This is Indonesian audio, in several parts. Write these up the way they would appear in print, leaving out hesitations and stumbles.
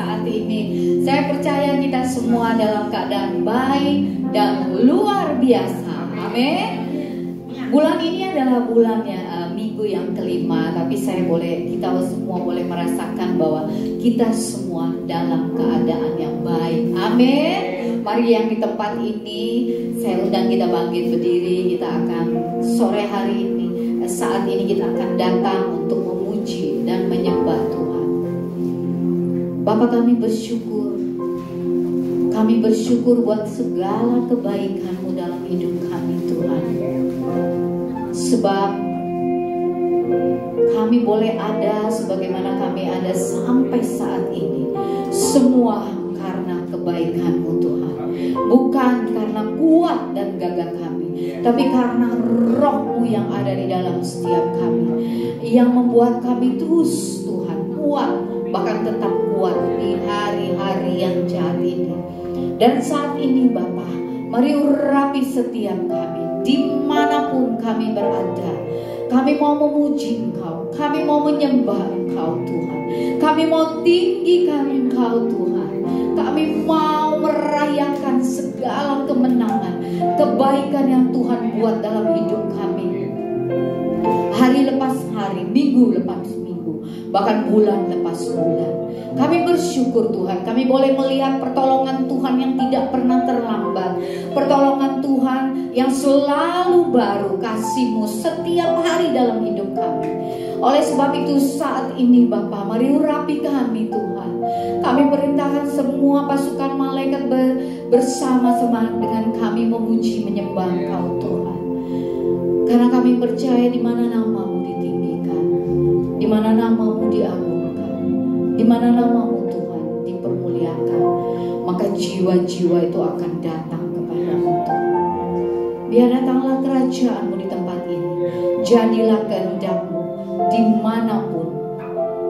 saat ini. Saya percaya kita semua dalam keadaan baik dan luar biasa. Amin. Bulan ini adalah bulannya minggu yang kelima, tapi kita semua boleh merasakan bahwa kita semua dalam keadaan yang baik. Amin. Mari yang di tempat ini saya undang kita bangkit berdiri. Kita akan sore hari ini, saat ini kita akan datang untuk memuji dan menyembah Tuhan. Bapa, kami bersyukur. Kami bersyukur buat segala kebaikan-Mu dalam hidup kami, Tuhan. Sebab kami boleh ada sebagaimana kami ada sampai saat ini, semua karena kebaikan-Mu, Tuhan. Bukan karena kuat dan gagah kami, tapi karena Roh-Mu yang ada di dalam setiap kami, yang membuat kami terus, Tuhan, kuat, bahkan tetap kuat di hari-hari yang jahat ini. Dan saat ini Bapa, mari urapi setiap kami, dimanapun kami berada. Kami mau memuji Engkau, kami mau menyembah Engkau, Tuhan. Kami mau tinggikan Engkau, Tuhan. Kami mau merayakan segala kemenangan, kebaikan yang Tuhan buat dalam hidup kami. Hari lepas hari, minggu lepas minggu, bahkan bulan lepas bulan. Kami bersyukur Tuhan, kami boleh melihat pertolongan Tuhan yang tidak pernah terlambat. Pertolongan Tuhan yang selalu baru, kasih-Mu setiap hari dalam hidup kami. Oleh sebab itu saat ini Bapa, mari urapi kami Tuhan. Kami perintahkan semua pasukan malaikat bersama-sama dengan kami memuji menyembah Engkau Tuhan. Karena kami percaya di mana nama-Mu ditinggikan, di mana nama-Mu diagungkan, di mana nama-Mu Tuhan dipermuliakan, maka jiwa-jiwa itu akan datang kepada-Mu Tuhan. Biar datanglah kerajaan-Mu di tempat ini. Jadilah kehendak-Mu dimanapun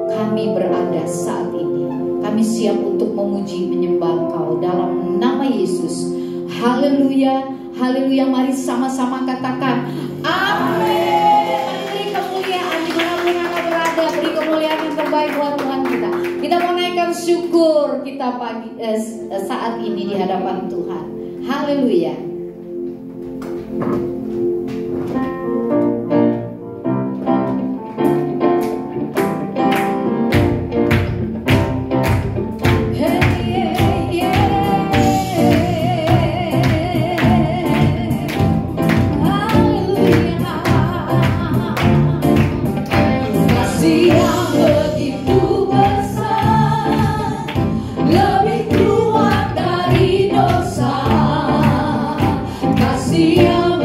kami berada saat ini. Kami siap untuk memuji menyembah Engkau dalam nama Yesus. Haleluya, haleluya. Mari sama-sama katakan amin. Beri kemuliaan dimanapun Anda berada. Beri kemuliaan yang terbaik buat Tuhan kita. Kita mau naikkan syukur kita saat ini di hadapan Tuhan. Haleluya. Kasih yang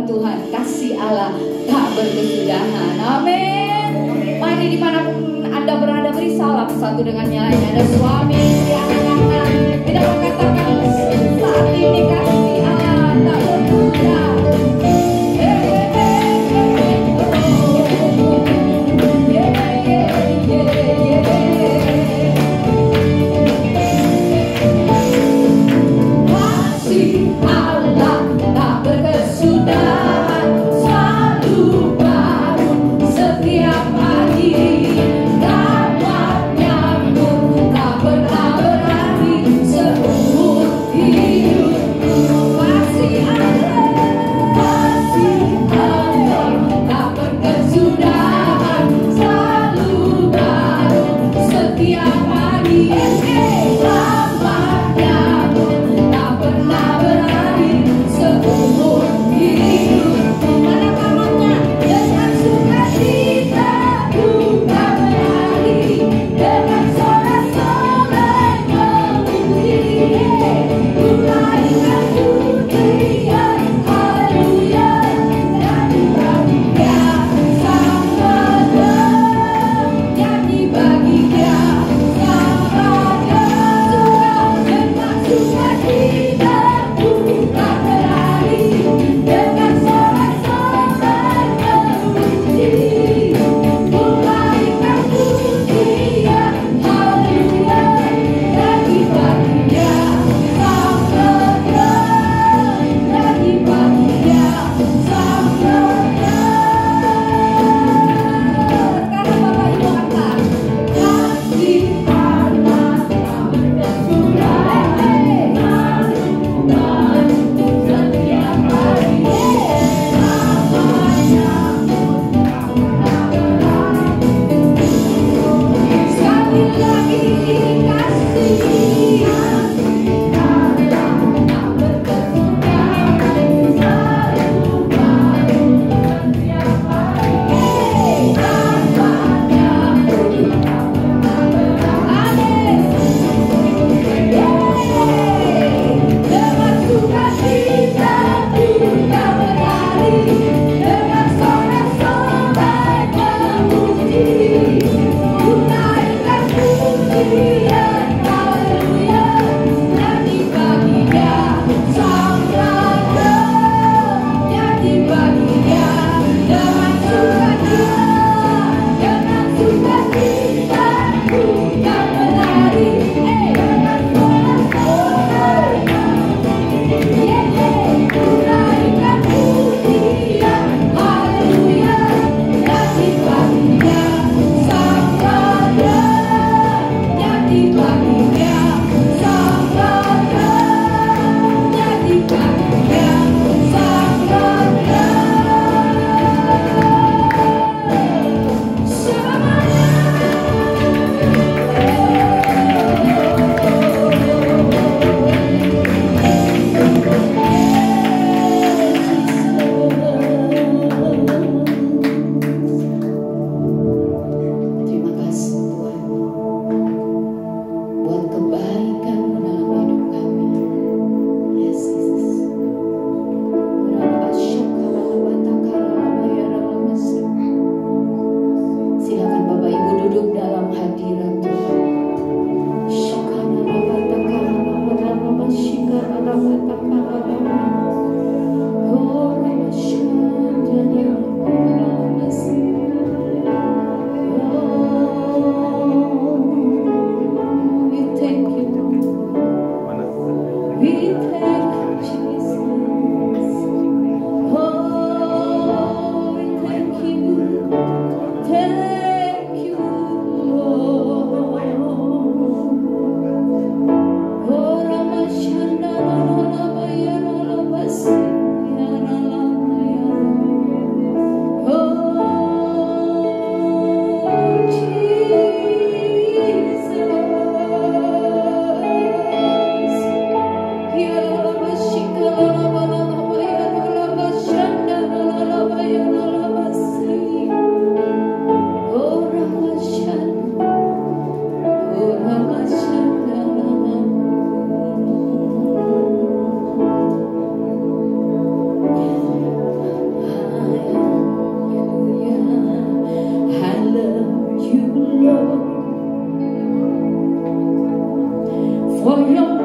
Tuhan, kasih Allah tak berkesudahan. Amin. Mari dimanapun Anda berada, beri salam satu dengan yang lain. Ada suami, istri, anak-anak. Kita mengatakan saat ini kasih Allah tak berkesudahan. Setiap pagi, tak menyambut, tak pernah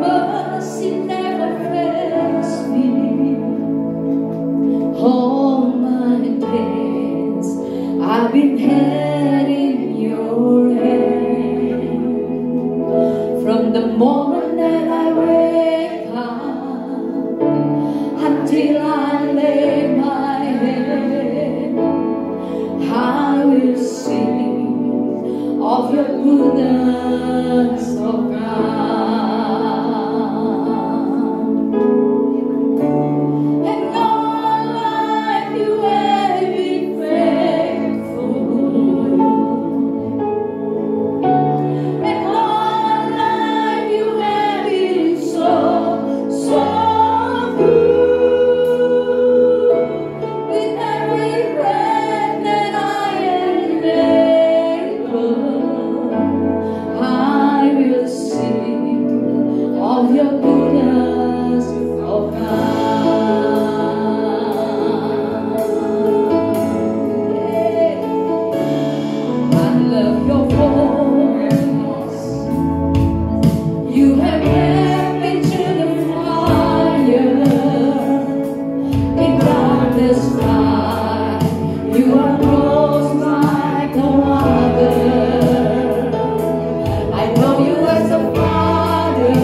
mercy never fails me. All my days I've been held in your hand. From the moment that I wake up until I lay my head, I will sing of your goodness, oh God. And all life you have been faithful. And all life you have been so, so good. With every breath that I am able, I will sing of your goodness, oh God. I love your voice. You have led me to the fire. In darkness night, you are close like no other. I know you as a father.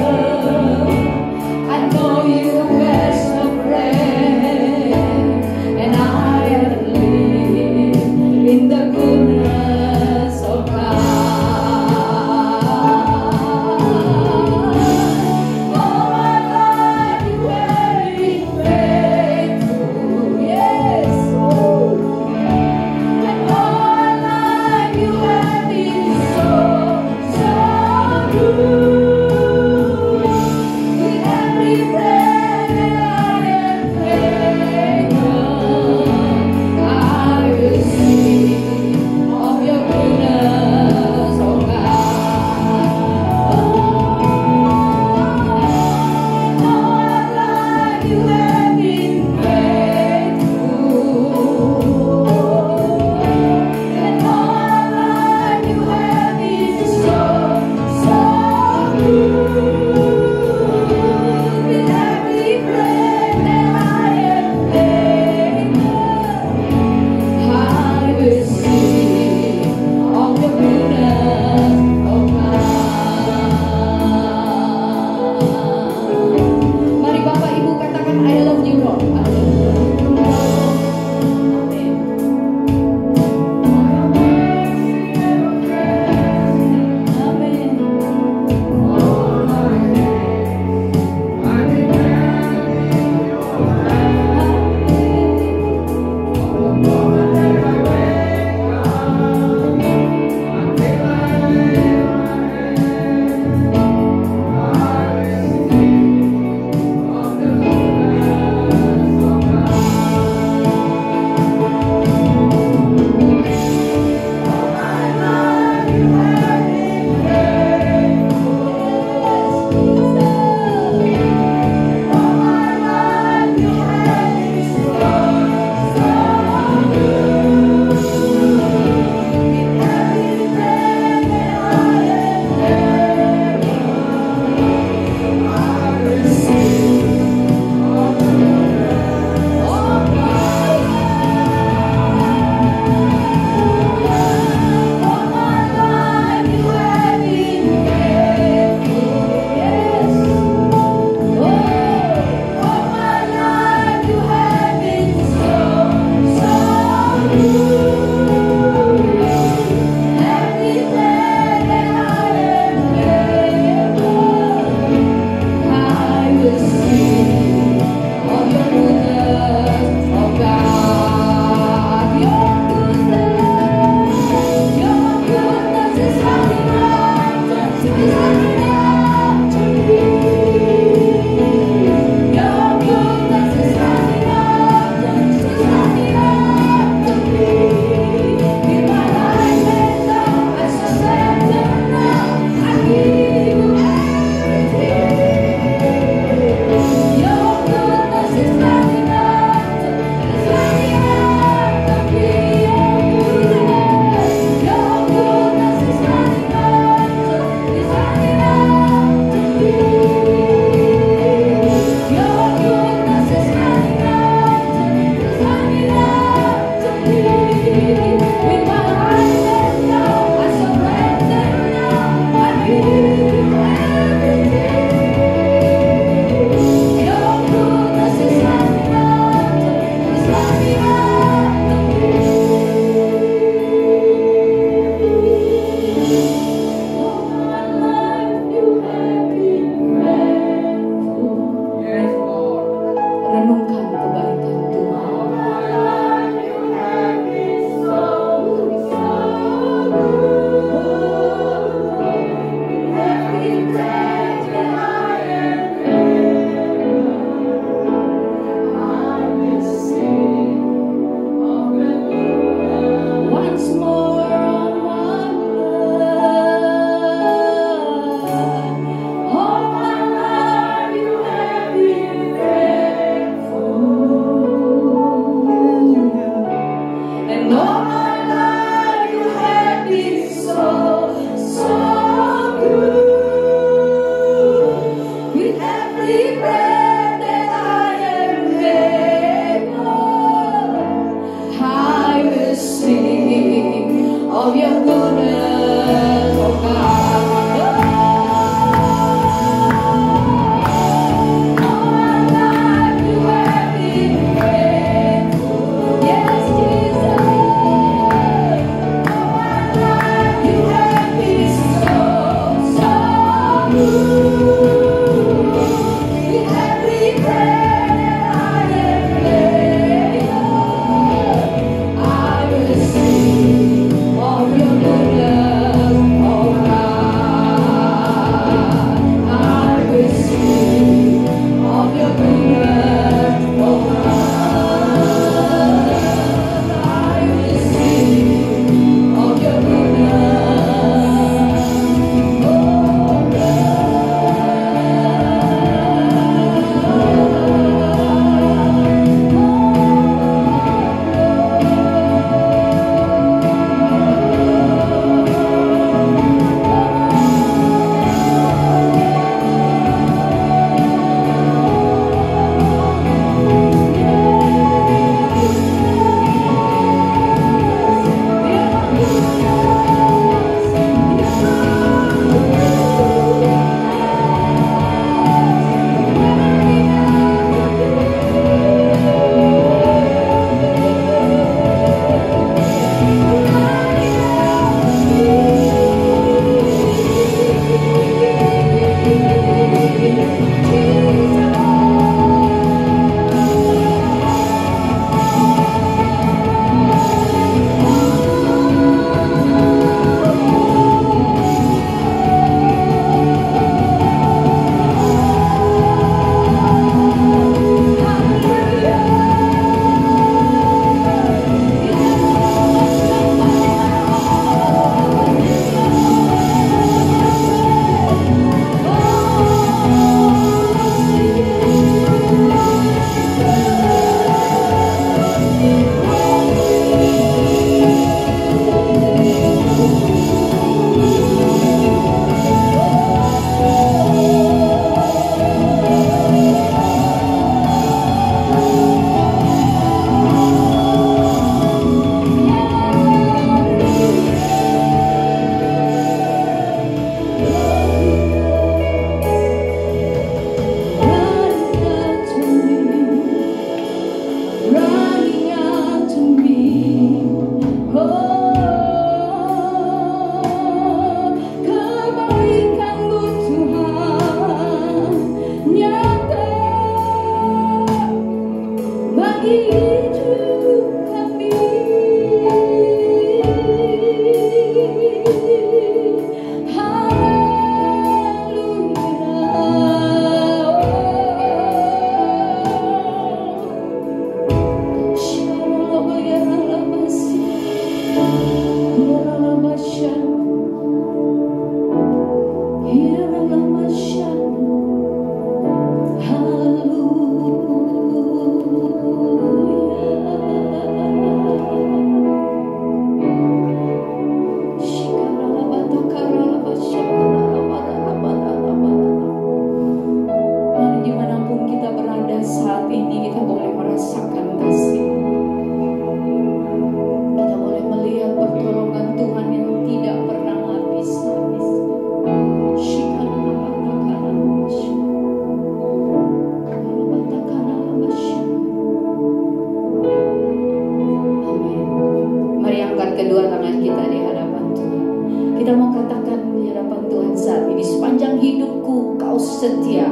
setia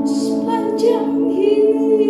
sepanjang hidup.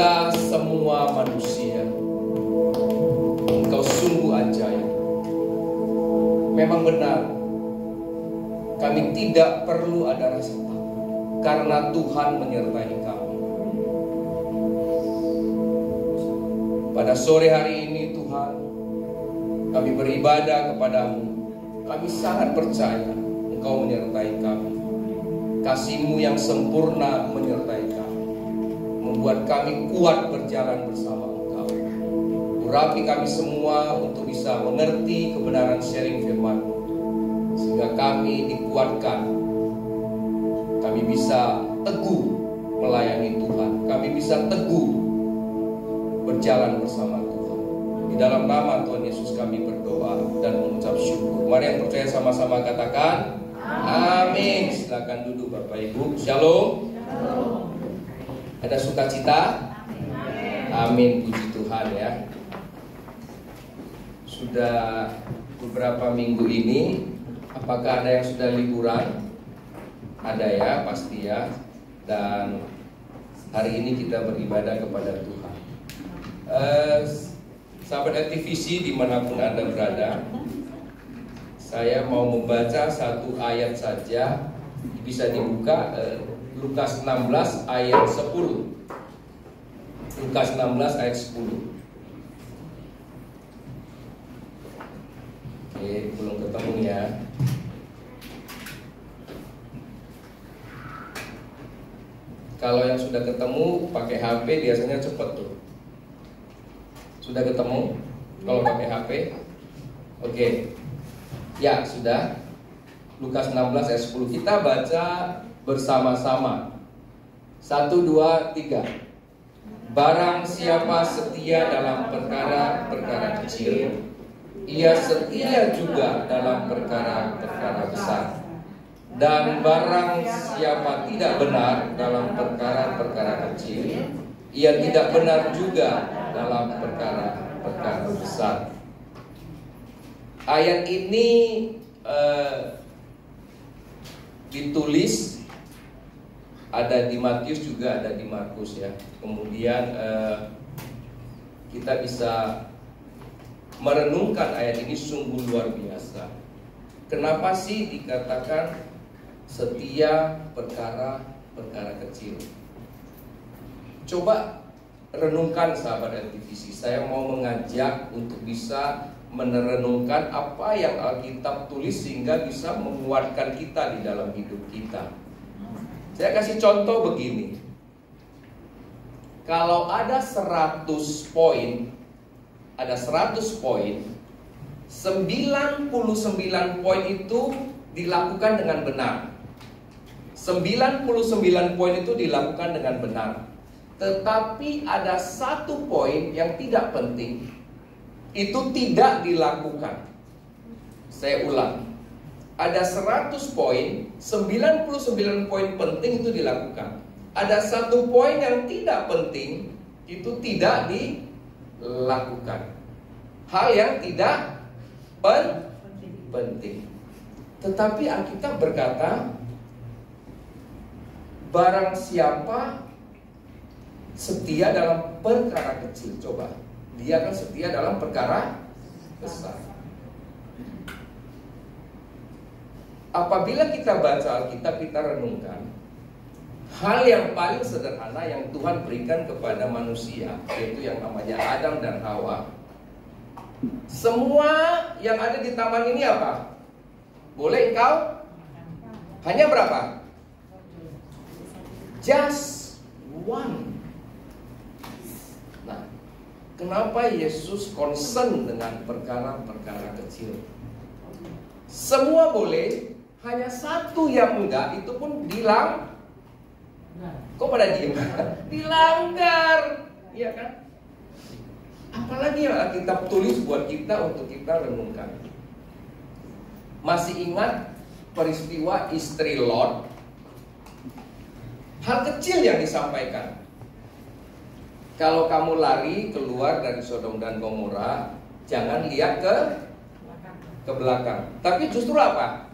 kita semua manusia, Engkau sungguh ajaib. Memang benar, kami tidak perlu ada rasa takut karena Tuhan menyertai kami. Pada sore hari ini Tuhan, kami beribadah kepadamu. Kami sangat percaya Engkau menyertai kami. Kasih-Mu yang sempurna menyertai kami, membuat kami kuat berjalan bersama Engkau. Urapi kami semua untuk bisa mengerti kebenaran sharing firman-Mu, sehingga kami dikuatkan. Kami bisa teguh melayani Tuhan. Kami bisa teguh berjalan bersama Tuhan. Di dalam nama Tuhan Yesus kami berdoa dan mengucap syukur. Mari yang percaya sama-sama katakan amin. Silakan duduk Bapak Ibu. Shalom. Ada sukacita? Amin. Puji Tuhan ya. Sudah beberapa minggu ini, apakah ada yang sudah liburan? Ada ya, pasti ya. Dan hari ini kita beribadah kepada Tuhan. Sahabat LTVC dimanapun Anda berada, saya mau membaca satu ayat saja. Bisa dibuka Lukas 16 ayat 10. Lukas 16 ayat 10. Oke, belum ketemu ya. Kalau yang sudah ketemu pakai HP biasanya cepat tuh. Sudah ketemu? Kalau pakai HP? Oke. Ya, sudah. Lukas 16 ayat 10. Kita baca bersama-sama. 1, 2, 3. Barang siapa setia dalam perkara-perkara kecil, ia setia juga dalam perkara-perkara besar. Dan barang siapa tidak benar dalam perkara-perkara kecil, ia tidak benar juga dalam perkara-perkara besar. Ayat ini ditulis ada di Matius juga ada di Markus ya. Kemudian kita bisa merenungkan ayat ini sungguh luar biasa. Kenapa sih dikatakan setia perkara-perkara kecil? Coba renungkan sahabat LTVC. Saya mau mengajak untuk bisa merenungkan apa yang Alkitab tulis sehingga bisa menguatkan kita di dalam hidup kita. Saya kasih contoh begini. Kalau ada 100 poin, 99 poin itu dilakukan dengan benar. 99 poin itu dilakukan dengan benar. Tetapi ada 1 poin yang tidak penting, itu tidak dilakukan. Saya ulang. Ada 100 poin, 99 poin penting itu dilakukan. Ada 1 poin yang tidak penting, itu tidak dilakukan. Hal yang tidak penting. Tetapi Alkitab berkata, barang siapa setia dalam perkara kecil, coba, dia akan setia dalam perkara besar. Apabila kita baca Alkitab, kita renungkan hal yang paling sederhana yang Tuhan berikan kepada manusia, yaitu yang namanya Adam dan Hawa. Semua yang ada di taman ini apa? Boleh engkau? Hanya berapa? Just one. Nah, kenapa Yesus concern dengan perkara-perkara kecil? Semua boleh, hanya 1 yang enggak, itu pun kok pada diem? Dilanggar, iya kan? Apalagi yang Alkitab tulis buat kita untuk kita renungkan. Masih ingat peristiwa istri Lot? Hal kecil yang disampaikan. Kalau kamu lari keluar dari Sodom dan Gomora, jangan lihat ke belakang. Tapi justru apa?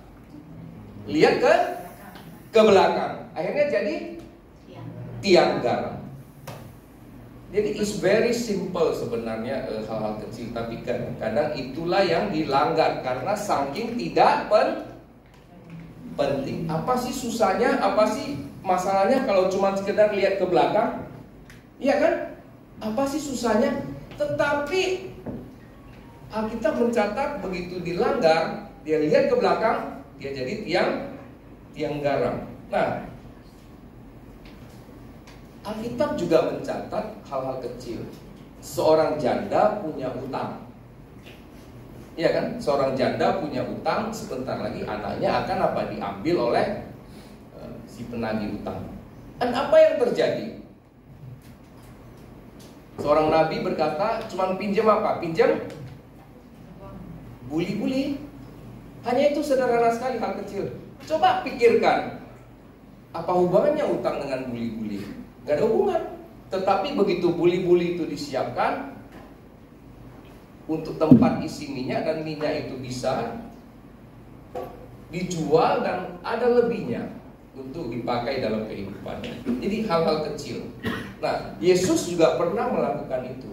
Lihat ke belakang. Akhirnya jadi tiang garam. Jadi it's very simple sebenarnya hal-hal kecil, tapi kadang-kadang itulah yang dilanggar karena saking tidak penting. Apa sih susahnya? Apa sih masalahnya kalau cuma sekedar lihat ke belakang? Iya kan? Apa sih susahnya? Tetapi Alkitab mencatat begitu dilanggar, dia lihat ke belakang, dia jadi tiang garam. Nah, Alkitab juga mencatat hal-hal kecil. Seorang janda punya utang. Iya kan? Seorang janda punya utang, sebentar lagi anaknya akan diambil oleh si penagih utang. Dan apa yang terjadi? Seorang nabi berkata, cuma pinjam apa? Pinjam buli-buli. Hanya itu, sederhana sekali, hal kecil. Coba pikirkan, apa hubungannya utang dengan buli-buli? Gak ada hubungan. Tetapi begitu buli-buli itu disiapkan untuk tempat isi minyak, dan minyak itu bisa dijual dan ada lebihnya untuk dipakai dalam kehidupannya. Jadi hal-hal kecil. Nah, Yesus juga pernah melakukan itu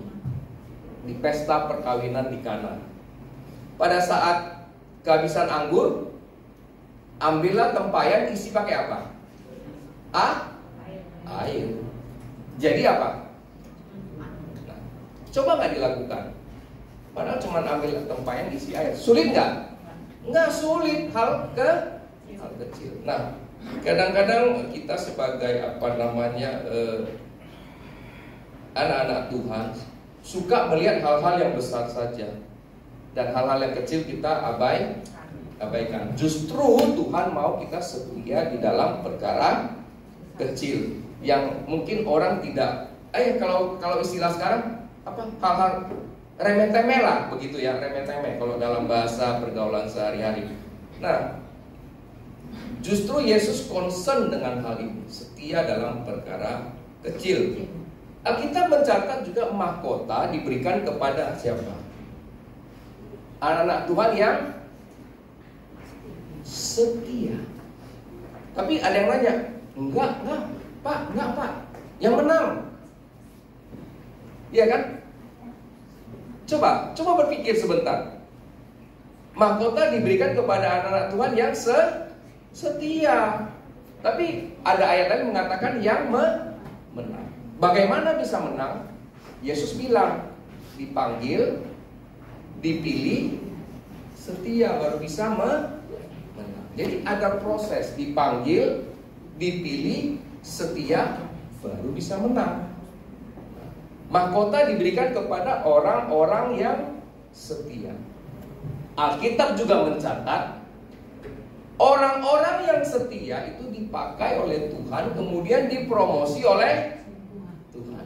di pesta perkawinan di Kana. Pada saat kehabisan anggur, ambillah tempayan, isi pakai apa? Air. Jadi apa? Nah, coba nggak dilakukan? Padahal cuma ambil tempayan, isi air. Sulit nggak? Nggak sulit, hal kecil. Nah, kadang-kadang kita sebagai anak-anak Tuhan suka melihat hal-hal yang besar saja, dan hal-hal yang kecil kita abaikan. Justru Tuhan mau kita setia di dalam perkara kecil yang mungkin orang tidak, kalau istilah sekarang hal-hal remeh-temeh lah, begitu ya, remeh-temeh kalau dalam bahasa pergaulan sehari-hari. Nah, justru Yesus concern dengan hal ini, setia dalam perkara kecil. Alkitab mencatat juga mahkota diberikan kepada siapa? Anak-anak Tuhan yang setia. Tapi ada yang nanya, enggak Pak, yang menang. Iya kan? Coba berpikir sebentar. Mahkota diberikan kepada anak-anak Tuhan yang setia. Tapi ada ayat lain mengatakan yang menang. Bagaimana bisa menang? Yesus bilang, dipanggil, dipilih, setia baru bisa menang. Jadi ada proses, dipanggil, dipilih, setia baru bisa menang. Mahkota diberikan kepada orang-orang yang setia. Alkitab juga mencatat orang-orang yang setia itu dipakai oleh Tuhan, kemudian dipromosi oleh Tuhan.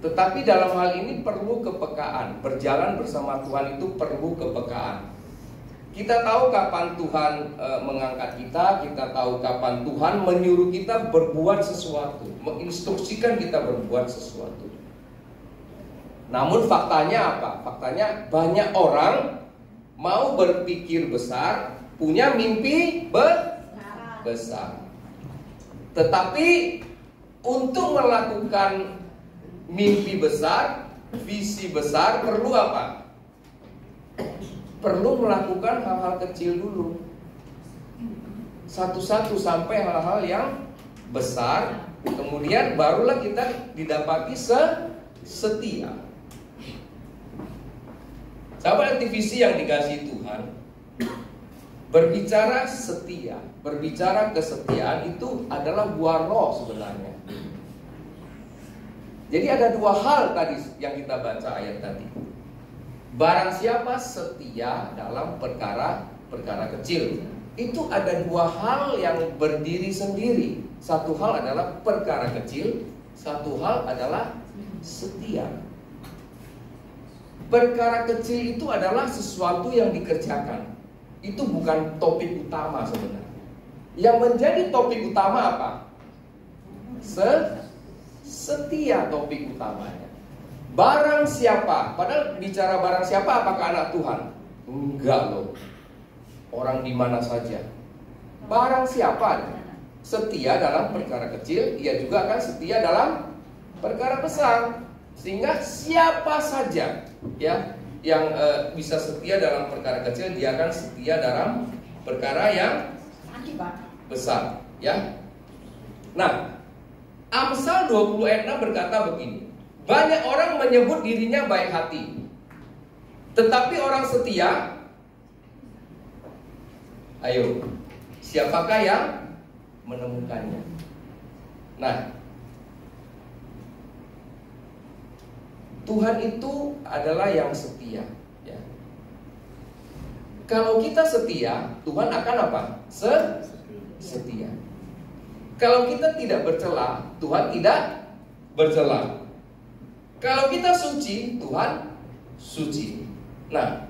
Tetapi dalam hal ini perlu kepekaan. Berjalan bersama Tuhan itu perlu kepekaan. Kita tahu kapan Tuhan mengangkat kita, kita tahu kapan Tuhan menyuruh kita berbuat sesuatu, menginstruksikan kita berbuat sesuatu. Namun faktanya apa? Faktanya banyak orang mau berpikir besar, punya mimpi besar. Tetapi untuk melakukan mimpi besar, visi besar, perlu apa? Perlu melakukan hal-hal kecil dulu, satu-satu sampai hal-hal yang besar. Kemudian barulah kita didapati setia. Sahabat aktivisi yang dikasihi Tuhan, berbicara setia, berbicara kesetiaan itu adalah buah roh sebenarnya. Jadi ada dua hal tadi yang kita baca ayat tadi. Barang siapa setia dalam perkara kecil, itu ada dua hal yang berdiri sendiri. Satu hal adalah perkara kecil, satu hal adalah setia. Perkara kecil itu adalah sesuatu yang dikerjakan. Itu bukan topik utama sebenarnya. Yang menjadi topik utama apa? Setia topik utamanya. Barang siapa, padahal bicara barang siapa, apakah anak Tuhan? Enggak loh. Orang di mana saja. Barang siapa? setia dalam perkara kecil, Ia juga akan setia dalam perkara besar. Sehingga siapa saja ya yang bisa setia dalam perkara kecil, dia akan setia dalam perkara yang besar, ya. Nah, Amsal 20 ayat 6 berkata begini, banyak orang menyebut dirinya baik hati, tetapi orang setia, ayo, siapakah yang menemukannya? Nah, Tuhan itu adalah yang setia, ya. Kalau kita setia, Tuhan akan apa? Setia. Kalau kita tidak bercela, Tuhan tidak bercela. Kalau kita suci, Tuhan suci. Nah,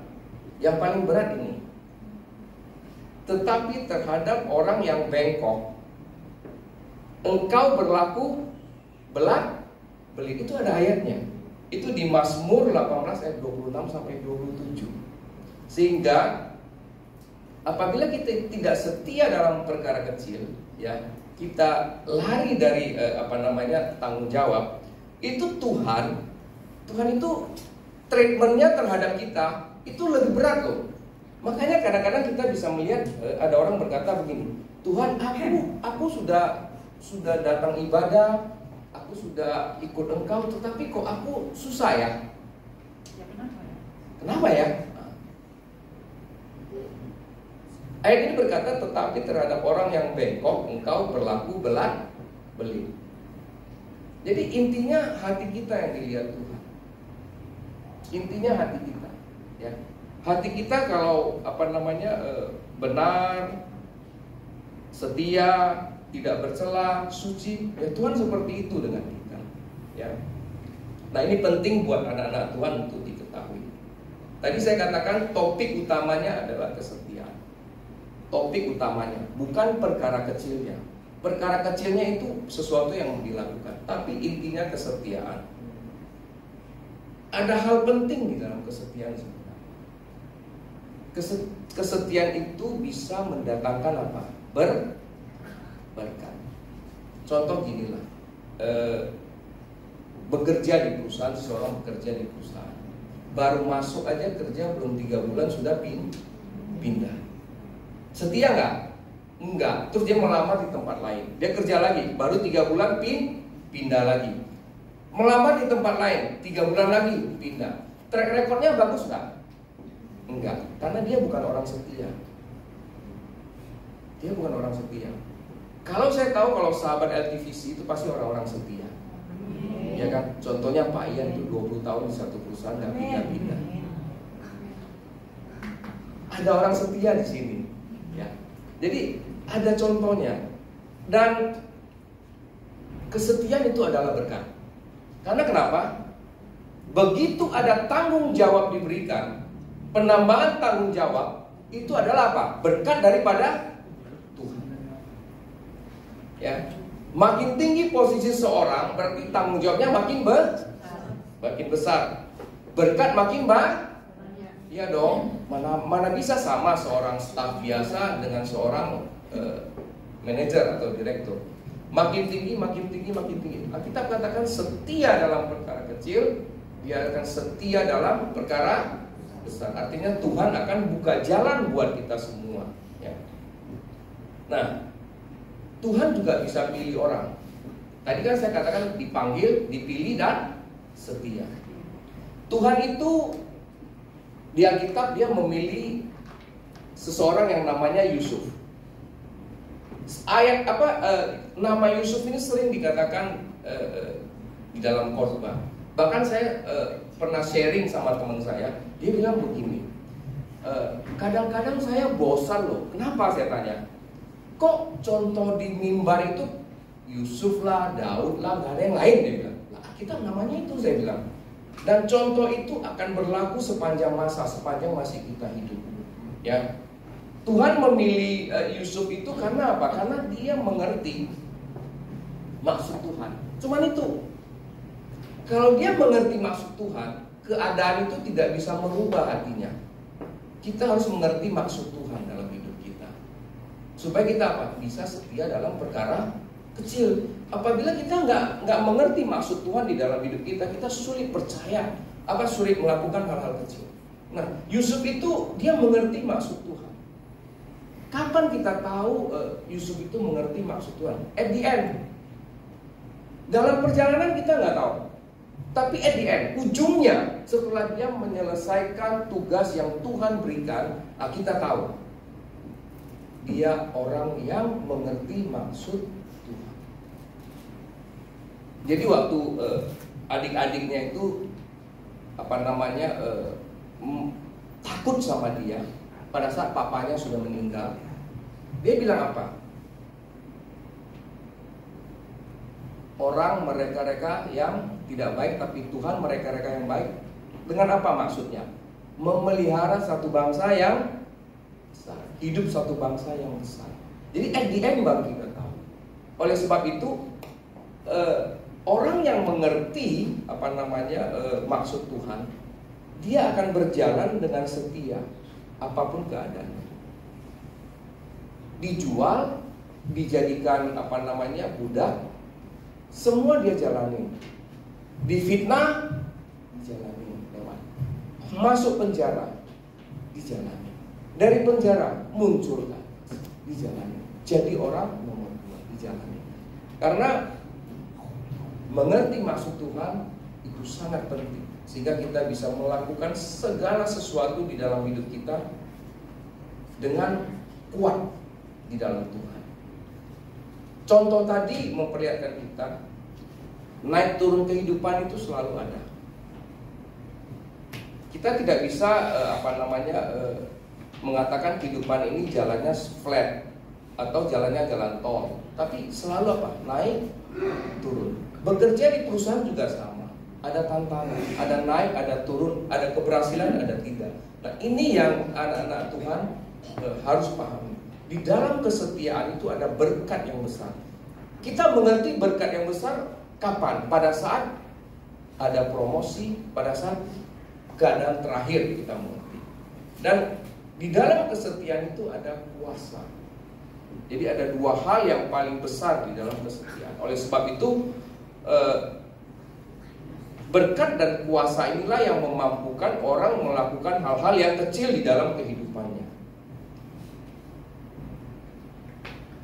yang paling berat ini, tetapi terhadap orang yang bengkok, engkau berlaku belak-belit. Itu ada ayatnya. Itu di Mazmur 18 ayat 26 sampai 27. Sehingga apabila kita tidak setia dalam perkara kecil, ya, kita lari dari tanggung jawab, itu Tuhan itu treatmentnya terhadap kita itu lebih berat loh. Makanya kadang-kadang kita bisa melihat ada orang berkata begini, Tuhan, aku sudah datang ibadah, aku sudah ikut engkau, tetapi kok aku susah ya? Ya kenapa ya? Ayat ini berkata, tetapi terhadap orang yang bengkok, engkau berlaku belak-belit. Jadi intinya hati kita yang dilihat Tuhan. Intinya hati kita, ya. Hati kita kalau benar, setia, tidak bercela, suci, ya Tuhan seperti itu dengan kita, ya. Nah, ini penting buat anak-anak Tuhan untuk diketahui. Tadi saya katakan topik utamanya adalah kesetiaan. Topik utamanya bukan perkara kecilnya. Perkara kecilnya itu sesuatu yang dilakukan, tapi intinya kesetiaan. Ada hal penting di dalam kesetiaan sebenarnya. Kesetiaan itu bisa mendatangkan apa? Berkat. Contoh ginilah, bekerja di perusahaan, seseorang bekerja di perusahaan, baru masuk aja kerja belum 3 bulan sudah pindah. Setia nggak? Enggak. Terus dia melamar di tempat lain, dia kerja lagi, baru 3 bulan pindah lagi. Melamar di tempat lain, 3 bulan lagi pindah. Track recordnya bagus nggak? Enggak, karena dia bukan orang setia. Dia bukan orang setia. Kalau saya tahu kalau sahabat LTVC itu pasti orang-orang setia, ya kan? Contohnya Pak Ian itu 20 tahun di satu perusahaan nggak pindah-pindah. Ada orang setia di sini, ya. Jadi ada contohnya. Dan kesetiaan itu adalah berkat. Karena kenapa? Begitu ada tanggung jawab diberikan, penambahan tanggung jawab itu adalah apa? Berkat daripada Tuhan. Ya, makin tinggi posisi seorang berarti tanggung jawabnya makin besar. Berkat makin iya dong. Mana bisa sama seorang staf biasa dengan seorang manajer atau direktur. Makin tinggi. Alkitab katakan setia dalam perkara kecil, dia akan setia dalam perkara besar. Artinya Tuhan akan buka jalan buat kita semua, ya. Nah, Tuhan juga bisa pilih orang. Tadi kan saya katakan dipanggil, dipilih, dan setia. Tuhan itu di Alkitab dia memilih seseorang yang namanya Yusuf. Nama Yusuf ini sering dikatakan di dalam khotbah. Bahkan saya pernah sharing sama teman saya, dia bilang begini, kadang-kadang saya bosan loh. Kenapa, saya tanya? Kok contoh di mimbar itu Yusuf lah, Daud lah, gak ada yang lain, dia bilang. Lah, kita namanya itu, saya bilang. Dan contoh itu akan berlaku sepanjang masa, sepanjang masih kita hidup, ya. Tuhan memilih Yusuf itu karena apa? Karena dia mengerti maksud Tuhan. Cuman itu. Kalau dia mengerti maksud Tuhan, keadaan itu tidak bisa merubah hatinya. Kita harus mengerti maksud Tuhan dalam hidup kita. Supaya kita apa? Bisa setia dalam perkara kecil. Apabila kita nggak mengerti maksud Tuhan di dalam hidup kita, kita sulit percaya, sulit melakukan hal-hal kecil. Nah, Yusuf itu dia mengerti maksud Tuhan. Kapan kita tahu Yusuf itu mengerti maksud Tuhan? At the end. Dalam perjalanan kita nggak tahu. Tapi at the end, ujungnya setelah dia menyelesaikan tugas yang Tuhan berikan, kita tahu dia orang yang mengerti maksud Tuhan. Jadi waktu adik-adiknya itu takut sama dia pada saat papanya sudah meninggal, dia bilang apa? Orang mereka-reka yang tidak baik, tapi Tuhan mereka-reka yang baik. Dengan apa maksudnya? Memelihara satu bangsa yang besar, hidup satu bangsa yang besar. Jadi at the end baru kita tahu. Oleh sebab itu orang yang mengerti maksud Tuhan, dia akan berjalan dengan setia apapun keadaannya. Dijual, dijadikan budak, semua dia jalani. Difitnah, dijalani lewat. Masuk penjara, dijalani. Dari penjara muncul, dijalani. Jadi orang nomor 2, dijalani. Karena mengerti maksud Tuhan itu sangat penting, sehingga kita bisa melakukan segala sesuatu di dalam hidup kita dengan kuat di dalam Tuhan. Contoh tadi memperlihatkan kita naik turun kehidupan itu selalu ada. Kita tidak bisa mengatakan kehidupan ini jalannya flat atau jalannya jalan tol, tapi selalu naik turun. Bekerja di perusahaan juga sama, ada tantangan, ada naik, ada turun, ada keberhasilan, ada tidak. Nah, ini yang anak-anak Tuhan harus pahami. Di dalam kesetiaan itu ada berkat yang besar. Kita mengerti berkat yang besar kapan? Pada saat ada promosi, pada saat keadaan terakhir kita mengerti. Dan di dalam kesetiaan itu ada kuasa. Jadi ada dua hal yang paling besar di dalam kesetiaan. Oleh sebab itu berkat dan kuasa inilah yang memampukan orang melakukan hal-hal yang kecil di dalam kehidupannya.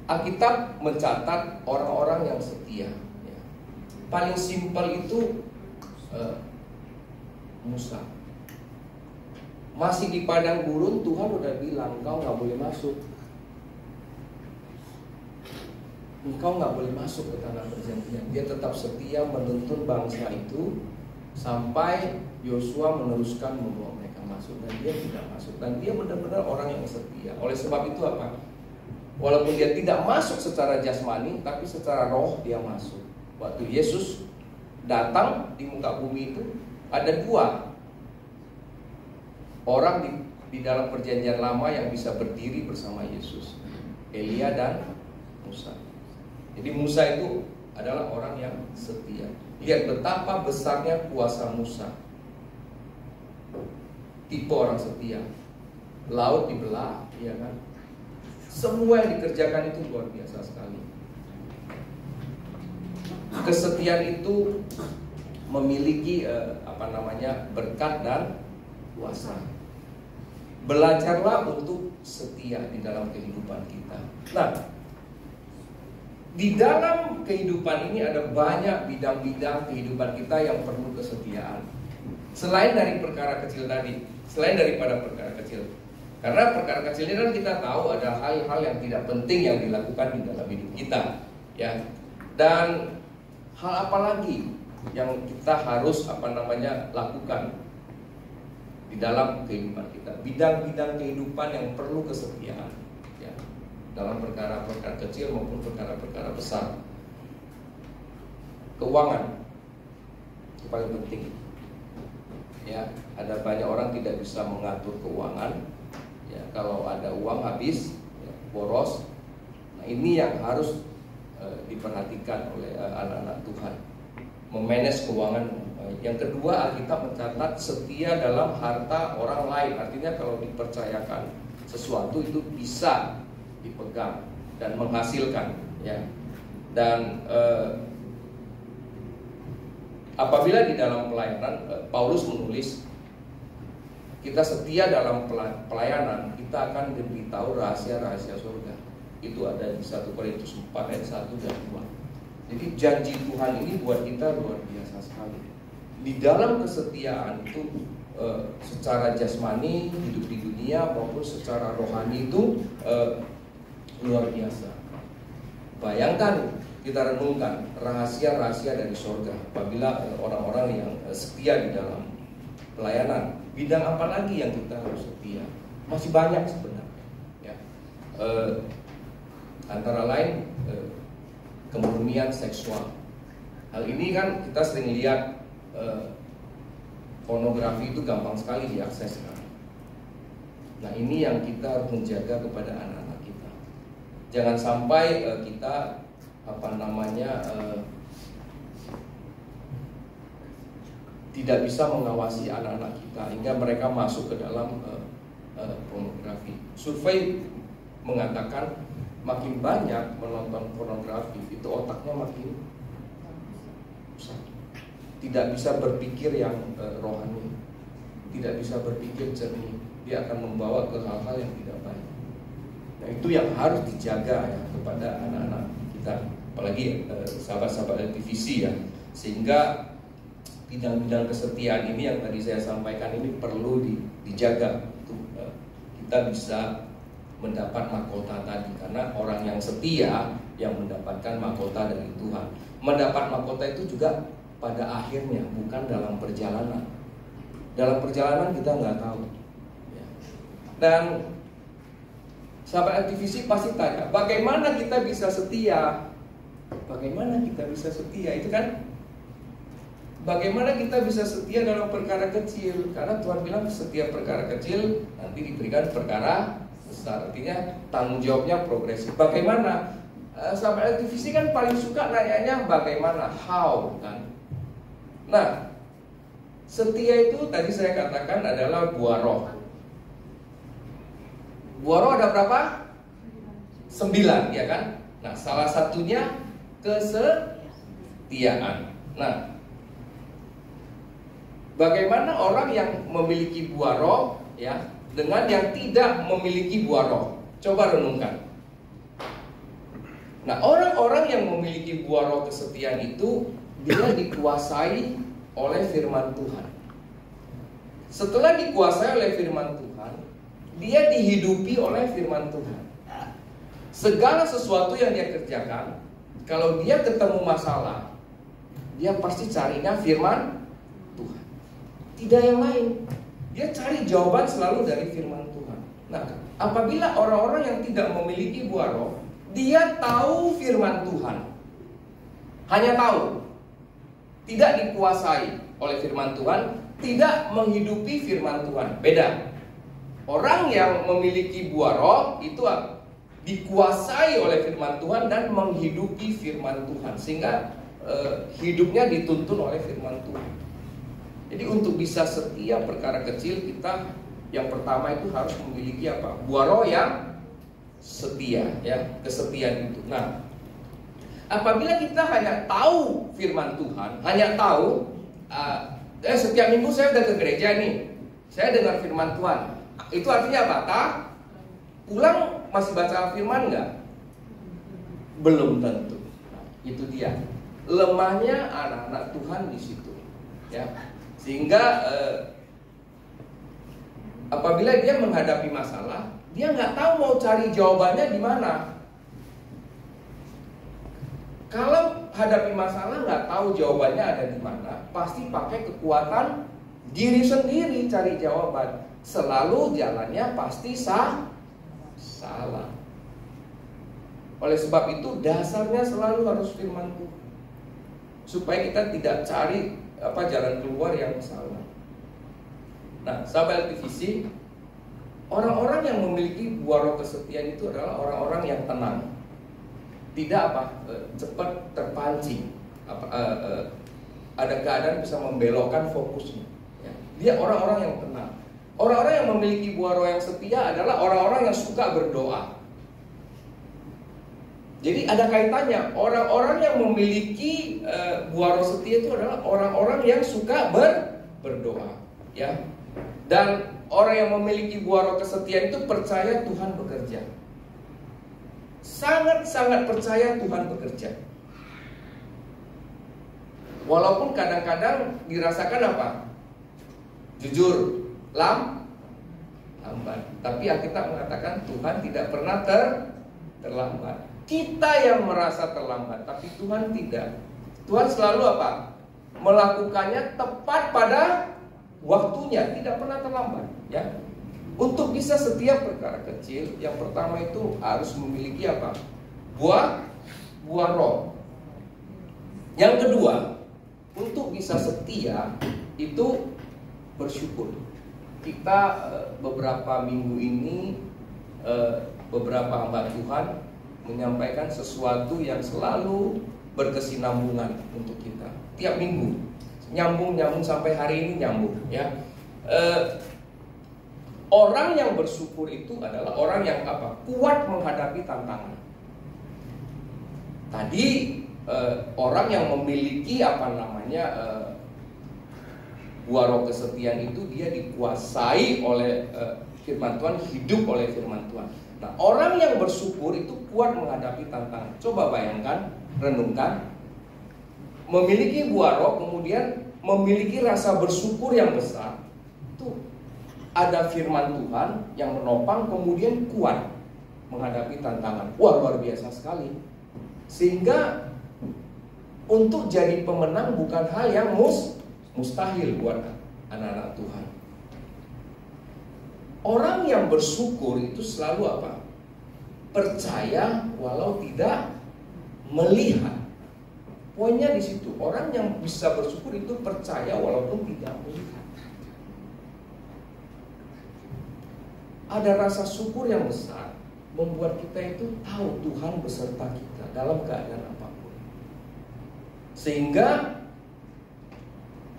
Alkitab mencatat orang-orang yang setia. Paling simpel itu Musa. Masih di padang gurun, Tuhan udah bilang, engkau gak boleh masuk. Engkau gak boleh masuk ke tanah perjanjian. Dia tetap setia menuntun bangsa itu sampai Yosua meneruskan membawa mereka masuk. Dan dia tidak masuk. Dan dia benar-benar orang yang setia. Oleh sebab itu apa? Walaupun dia tidak masuk secara jasmani, tapi secara roh dia masuk. Waktu Yesus datang di muka bumi itu, ada dua orang di dalam perjanjian lama yang bisa berdiri bersama Yesus, Elia dan Musa. Jadi Musa itu adalah orang yang setia. Lihat betapa besarnya kuasa Musa. Tipe orang setia. Laut dibelah, ya kan? Semua yang dikerjakan itu luar biasa sekali. Kesetiaan itu memiliki berkat dan kuasa. Belajarlah untuk setia di dalam kehidupan kita. Nah, di dalam kehidupan ini ada banyak bidang-bidang kehidupan kita yang perlu kesetiaan. Selain dari perkara kecil tadi, selain daripada perkara kecil. Karena perkara kecil ini kan kita tahu ada hal-hal yang tidak penting yang dilakukan di dalam hidup kita, ya. Dan hal apa lagi yang kita harus lakukan di dalam kehidupan kita? Bidang-bidang kehidupan yang perlu kesetiaan, ya. Dalam perkara-perkara kecil maupun perkara-perkara besar. Keuangan itu paling penting. Ya, ada banyak orang tidak bisa mengatur keuangan. Ya, kalau ada uang habis, ya, boros. Nah, ini yang harus diperhatikan oleh anak-anak Tuhan. Memanage keuangan. Yang kedua, Alkitab mencatat setia dalam harta orang lain. Artinya kalau dipercayakan sesuatu itu bisa dipegang. dan menghasilkan, ya. Dan apabila di dalam pelayanan, Paulus menulis, kita setia dalam pelayanan, kita akan diberitahu rahasia-rahasia surga. Itu ada di 1 Korintus 4 ayat 1 dan 2. Jadi janji Tuhan ini buat kita luar biasa sekali. Di dalam kesetiaan itu, secara jasmani, hidup di dunia, maupun secara rohani itu luar biasa. Bayangkan, kita renungkan rahasia-rahasia dari surga apabila orang-orang yang setia di dalam pelayanan. Bidang apa lagi yang kita harus setia? Masih banyak sebenarnya, ya. Antara lain kemurnian seksual. Hal ini kan kita sering lihat, pornografi itu gampang sekali diakses sekarang. Nah, ini yang kita harus menjaga kepada anak-anak kita. Jangan sampai kita tidak bisa mengawasi anak-anak kita hingga mereka masuk ke dalam pornografi. Survei mengatakan makin banyak menonton pornografi, itu otaknya makin rusak. Tidak bisa berpikir yang rohani, tidak bisa berpikir jernih. Dia akan membawa ke hal-hal yang tidak baik. Nah, itu yang harus dijaga ya kepada anak-anak kita, apalagi sahabat-sahabat LTVC ya, sehingga bidang-bidang kesetiaan ini yang tadi saya sampaikan ini perlu dijaga untuk kita bisa mendapat mahkota tadi, karena orang yang setia yang mendapatkan mahkota dari Tuhan. Mendapat mahkota itu juga pada akhirnya, bukan dalam perjalanan. Dalam perjalanan kita nggak tahu ya. Dan sahabat LTVC pasti tanya, bagaimana kita bisa setia? Bagaimana kita bisa setia? Itu kan, bagaimana kita bisa setia dalam perkara kecil? Karena Tuhan bilang setiap perkara kecil nanti diberikan perkara besar. Artinya tanggung jawabnya progresif. Bagaimana? Sahabat LTVC kan paling suka nanyanya bagaimana, how kan? Nah, setia itu tadi saya katakan adalah buah roh. Buah roh ada berapa? 9, ya kan? Nah, salah satunya kesetiaan. Nah, bagaimana orang yang memiliki buah roh ya dengan yang tidak memiliki buah roh? Coba renungkan. Nah, orang-orang yang memiliki buah roh kesetiaan itu dia dikuasai oleh firman Tuhan. Setelah dikuasai oleh firman Tuhan, dia dihidupi oleh firman Tuhan. Segala sesuatu yang dia kerjakan, kalau dia ketemu masalah, dia pasti carinya firman Tuhan, tidak yang lain. Dia cari jawaban selalu dari firman Tuhan. Nah, apabila orang-orang yang tidak memiliki buah roh, dia tahu firman Tuhan, hanya tahu, tidak dikuasai oleh firman Tuhan, tidak menghidupi firman Tuhan. Beda. Orang yang memiliki buah roh itu dikuasai oleh firman Tuhan dan menghidupi firman Tuhan, sehingga hidupnya dituntun oleh firman Tuhan. Jadi untuk bisa setia perkara kecil, kita yang pertama itu harus memiliki apa? Buah roh yang setia, ya, kesetiaan itu. Nah, apabila kita hanya tahu firman Tuhan, hanya tahu, setiap minggu saya udah ke gereja nih, saya dengar firman Tuhan, itu artinya apa? Pulang masih baca firman nggak? Belum tentu. Nah, itu dia lemahnya anak-anak Tuhan di situ, ya. Sehingga apabila dia menghadapi masalah, dia nggak tahu mau cari jawabannya di mana. Kalau hadapi masalah nggak tahu jawabannya ada di mana, pasti pakai kekuatan diri sendiri cari jawaban. Selalu jalannya pasti salah. Oleh sebab itu dasarnya selalu harus firman Tuhan, supaya kita tidak cari jalan keluar yang salah. Nah, sahabat LTVC, orang-orang yang memiliki buah roh kesetiaan itu adalah orang-orang yang tenang. Tidak cepat terpancing. Ada keadaan bisa membelokkan fokusnya. Ya. Dia orang-orang yang tenang. Orang-orang yang memiliki buah roh yang setia adalah orang-orang yang suka berdoa. Jadi ada kaitannya. Orang-orang yang memiliki buah roh setia itu adalah orang-orang yang suka berdoa, ya. Dan orang yang memiliki buah roh kesetiaan itu percaya Tuhan bekerja. Sangat-sangat percaya Tuhan bekerja. Walaupun kadang-kadang dirasakan apa? Jujur, lambat. Tapi Alkitab mengatakan Tuhan tidak pernah terlambat. Kita yang merasa terlambat, tapi Tuhan tidak. Tuhan selalu apa? Melakukannya tepat pada waktunya, tidak pernah terlambat, ya. Untuk bisa setiap perkara kecil, yang pertama itu harus memiliki apa? Buah roh. Yang kedua, untuk bisa setia itu bersyukur. Kita beberapa minggu ini beberapa hamba Tuhan menyampaikan sesuatu yang selalu berkesinambungan untuk kita. Tiap minggu nyambung sampai hari ini nyambung, ya. Orang yang bersyukur itu adalah orang yang apa? Kuat menghadapi tantangan. Tadi orang yang memiliki apa namanya buah roh kesetiaan itu dia dikuasai oleh firman Tuhan, hidup oleh firman Tuhan. Nah, orang yang bersyukur itu kuat menghadapi tantangan. Coba bayangkan, renungkan, memiliki buah roh kemudian memiliki rasa bersyukur yang besar. Itu ada firman Tuhan yang menopang, kemudian kuat menghadapi tantangan. Wah, luar biasa sekali. Sehingga untuk jadi pemenang bukan hal yang mustahil buat anak-anak Tuhan. Orang yang bersyukur itu selalu apa? Percaya walau tidak melihat. Poinnya di situ. Orang yang bisa bersyukur itu percaya walaupun tidak melihat. Ada rasa syukur yang besar membuat kita itu tahu Tuhan beserta kita dalam keadaan apapun. Sehingga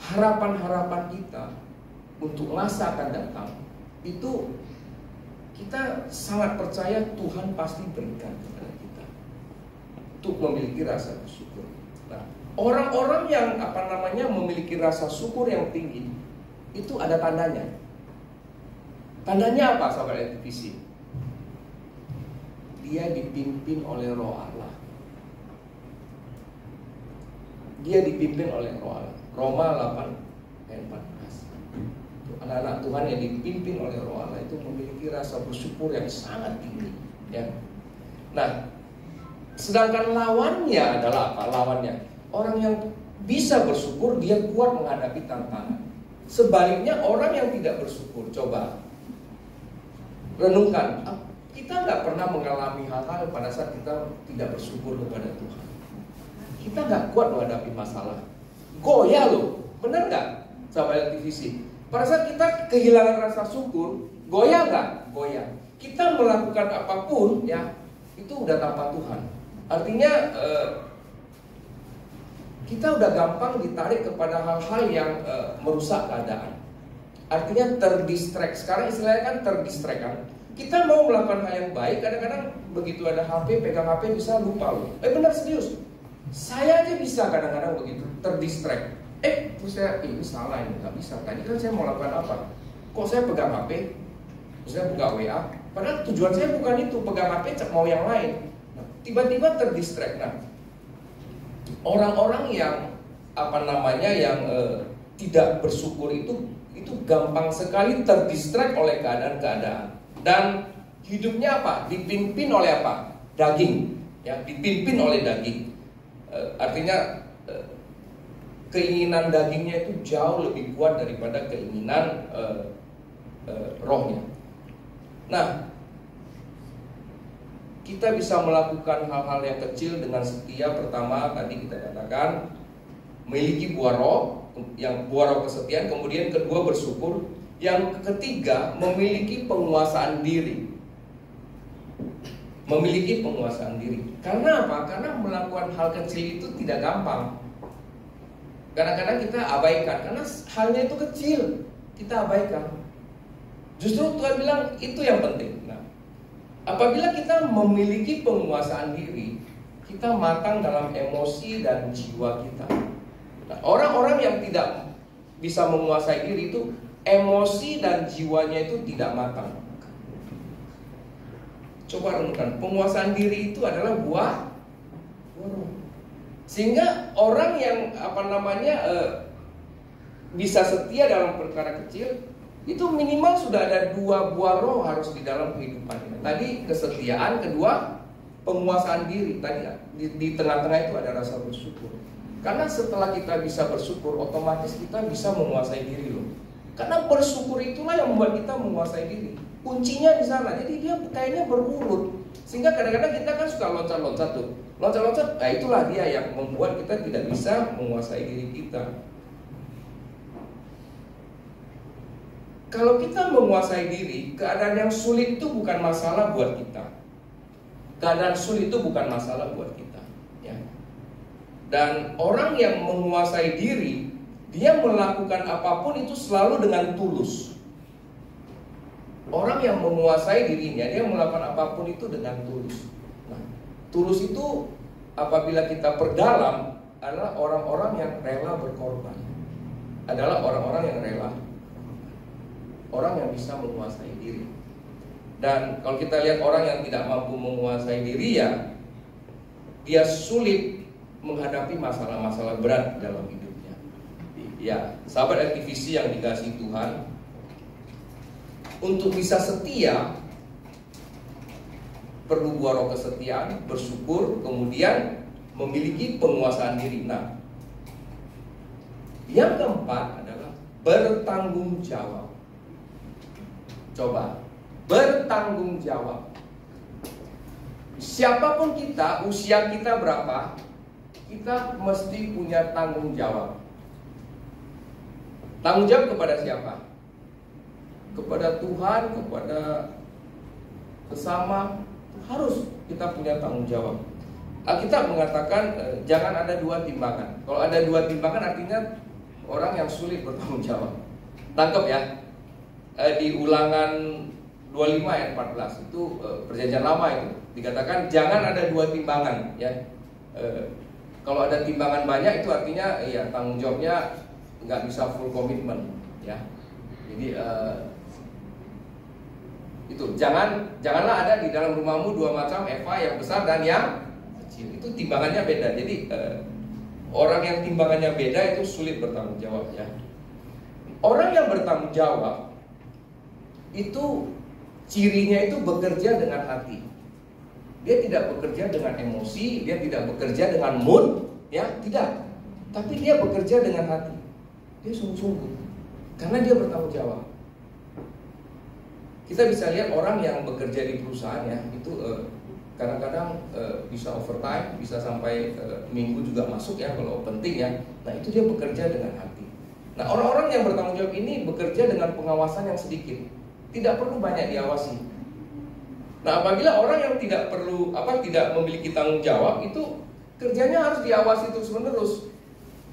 harapan-harapan kita untuk masa akan datang itu kita sangat percaya Tuhan pasti berikan kepada kita untuk memiliki rasa bersyukur. Nah, orang-orang yang memiliki rasa syukur yang tinggi itu ada tandanya. Tandanya apa, sahabat LTVC? Dia dipimpin oleh Roh Allah. Dia dipimpin oleh Roh Allah. Roma 8 ayat 14. Anak-anak Tuhan yang dipimpin oleh Roh Allah itu memiliki rasa bersyukur yang sangat tinggi, ya. Nah, sedangkan lawannya adalah apa? Lawannya orang yang bisa bersyukur, dia kuat menghadapi tantangan. Sebaliknya orang yang tidak bersyukur, coba renungkan, kita nggak pernah mengalami hal-hal pada saat kita tidak bersyukur kepada Tuhan. Kita nggak kuat menghadapi masalah, goyah loh, benar nggak, sahabat LTVC? Pada saat kita kehilangan rasa syukur, goyah nggak? Goyah. Kita melakukan apapun, ya, itu udah tanpa Tuhan. Artinya kita udah gampang ditarik kepada hal-hal yang merusak keadaan. Artinya terdistract. Sekarang istilahnya kan terdistract kan. Kita mau melakukan hal yang baik, kadang-kadang begitu ada HP, pegang HP bisa lupa loh. Benar serius. Saya aja bisa kadang-kadang begitu, terdistract. Ini salah ini, nggak bisa. Tadi kan saya mau lakukan apa? Kok saya pegang HP? Saya buka WA. Padahal tujuan saya bukan itu, pegang HP mau yang lain. Nah, tiba-tiba terdistract. Nah, orang-orang yang tidak bersyukur itu gampang sekali terdistract oleh keadaan-keadaan. Dan hidupnya apa? Dipimpin oleh apa? Daging, ya, dipimpin oleh daging. Artinya keinginan dagingnya itu jauh lebih kuat daripada keinginan rohnya. Nah, kita bisa melakukan hal-hal yang kecil dengan setia. Pertama tadi kita katakan memiliki buah roh, yang buah roh kesetiaan. Kemudian kedua bersyukur. Yang ketiga memiliki penguasaan diri. Memiliki penguasaan diri. Karena apa? Karena melakukan hal kecil itu tidak gampang. Kadang-kadang kita abaikan karena halnya itu kecil, kita abaikan. Justru Tuhan bilang itu yang penting. Nah, apabila kita memiliki penguasaan diri, kita matang dalam emosi dan jiwa kita. Nah, orang-orang yang tidak bisa menguasai diri itu emosi dan jiwanya itu tidak matang. Coba renungkan, penguasaan diri itu adalah buah roh. Sehingga orang yang bisa setia dalam perkara kecil, itu minimal sudah ada 2 buah roh harus di dalam kehidupannya. Tadi kesetiaan, kedua penguasaan diri. Tadi di tengah-tengah itu ada rasa bersyukur. Karena setelah kita bisa bersyukur, otomatis kita bisa menguasai diri loh. Karena bersyukur itulah yang membuat kita menguasai diri. Kuncinya di sana. Jadi dia kayaknya berurut. Sehingga kadang-kadang kita kan suka loncat-loncat tuh. Loncat-loncat, nah itulah dia yang membuat kita tidak bisa menguasai diri kita. Kalau kita menguasai diri, keadaan yang sulit itu bukan masalah buat kita. Keadaan sulit itu bukan masalah buat kita, ya. Dan orang yang menguasai diri, dia melakukan apapun itu selalu dengan tulus. Orang yang menguasai dirinya, dia melakukan apapun itu dengan tulus. Nah, tulus itu apabila kita perdalam adalah orang-orang yang rela berkorban. Adalah orang-orang yang rela. Orang yang bisa menguasai diri. Dan kalau kita lihat orang yang tidak mampu menguasai diri, ya dia sulit menghadapi masalah-masalah berat dalam hidupnya. Ya, sahabat aktivisi yang dikasihi Tuhan, untuk bisa setia perlu buah roh kesetiaan, bersyukur, kemudian memiliki penguasaan diri. Nah, yang keempat adalah bertanggung jawab. Coba, bertanggung jawab. Siapapun kita, usia kita berapa, kita mesti punya tanggung jawab. Tanggung jawab kepada siapa? Kepada Tuhan, kepada sesama. Harus kita punya tanggung jawab. Alkitab mengatakan jangan ada 2 timbangan. Kalau ada 2 timbangan artinya orang yang sulit bertanggung jawab. Tangkap ya. Di Ulangan 25 ayat 14 itu perjanjian lama itu dikatakan jangan ada 2 timbangan, ya. Kalau ada timbangan banyak itu artinya ya tanggung jawabnya nggak bisa full komitmen, ya. Jadi itu janganlah ada di dalam rumahmu 2 macam eva, yang besar dan yang kecil. Itu timbangannya beda. Jadi orang yang timbangannya beda itu sulit bertanggung jawab, ya. Orang yang bertanggung jawab itu cirinya itu bekerja dengan hati. Dia tidak bekerja dengan emosi, dia tidak bekerja dengan mood, ya, tidak. Tapi dia bekerja dengan hati. Dia sungguh-sungguh karena dia bertanggung jawab. Kita bisa lihat orang yang bekerja di perusahaan, ya, itu kadang-kadang bisa overtime, bisa sampai minggu juga masuk, ya, kalau penting, ya. Nah, itu dia bekerja dengan hati. Nah, orang-orang yang bertanggung jawab ini bekerja dengan pengawasan yang sedikit. Tidak perlu banyak diawasi. Nah, apabila orang yang tidak memiliki tanggung jawab, itu kerjanya harus diawasi terus-menerus.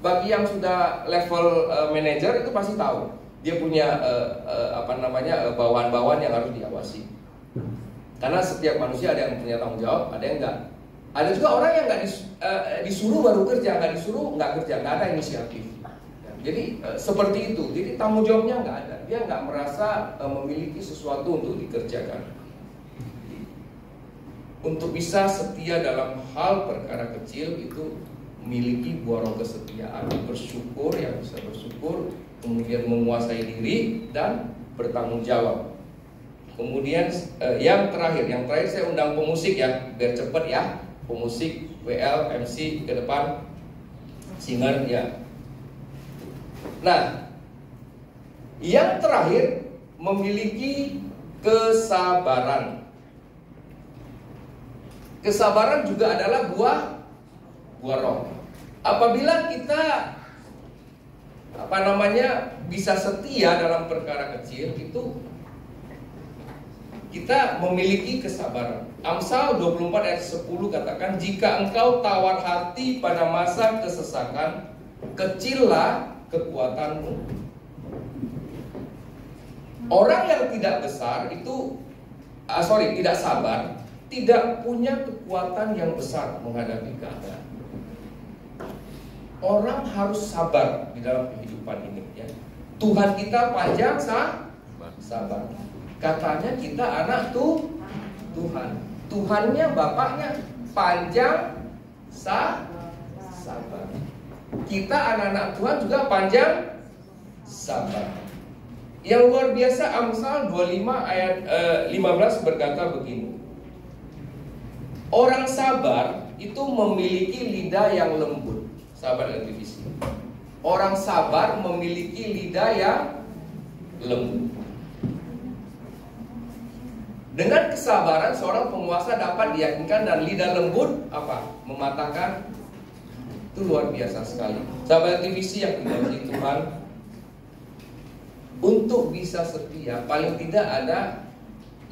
Bagi yang sudah level manajer itu pasti tahu. Dia punya bawahan-bawahan yang harus diawasi. Karena setiap manusia ada yang punya tanggung jawab, ada yang enggak. Ada juga orang yang enggak disuruh baru kerja, enggak disuruh enggak kerja, enggak ada inisiatif. Jadi seperti itu. Jadi tanggung jawabnya enggak ada. Dia enggak merasa memiliki sesuatu untuk dikerjakan. Untuk bisa setia dalam hal perkara kecil itu memiliki buah roh kesetiaan, bersyukur, yang bisa bersyukur, kemudian menguasai diri dan bertanggung jawab. Kemudian yang terakhir saya undang pemusik, ya, biar cepet, ya. Pemusik, WL, MC ke depan, singer, ya. Nah, yang terakhir memiliki kesabaran. Kesabaran juga adalah buah roh. Apabila kita bisa setia dalam perkara kecil, itu kita memiliki kesabaran. Amsal 24 ayat 10 katakan, jika engkau tawar hati pada masa kesesakan, kecillah kekuatanmu. Orang yang tidak sabar tidak punya kekuatan yang besar menghadapi keadaan. Orang harus sabar di dalam kehidupan ini, ya. Tuhan kita panjang sabar. Katanya kita anak Tuhan. Tuhannya, Bapaknya panjang sabar. Kita anak-anak Tuhan juga panjang sabar. Yang luar biasa, Amsal 25 ayat 15 berkata begini. Orang sabar itu memiliki lidah yang lembut. Sahabat LTVC. Orang sabar memiliki lidah yang lembut. Dengan kesabaran seorang penguasa dapat diyakinkan, dan lidah lembut apa? Mematahkan. Itu luar biasa sekali. Sahabat LTVC yang dikasihi Tuhan, untuk bisa setia, paling tidak ada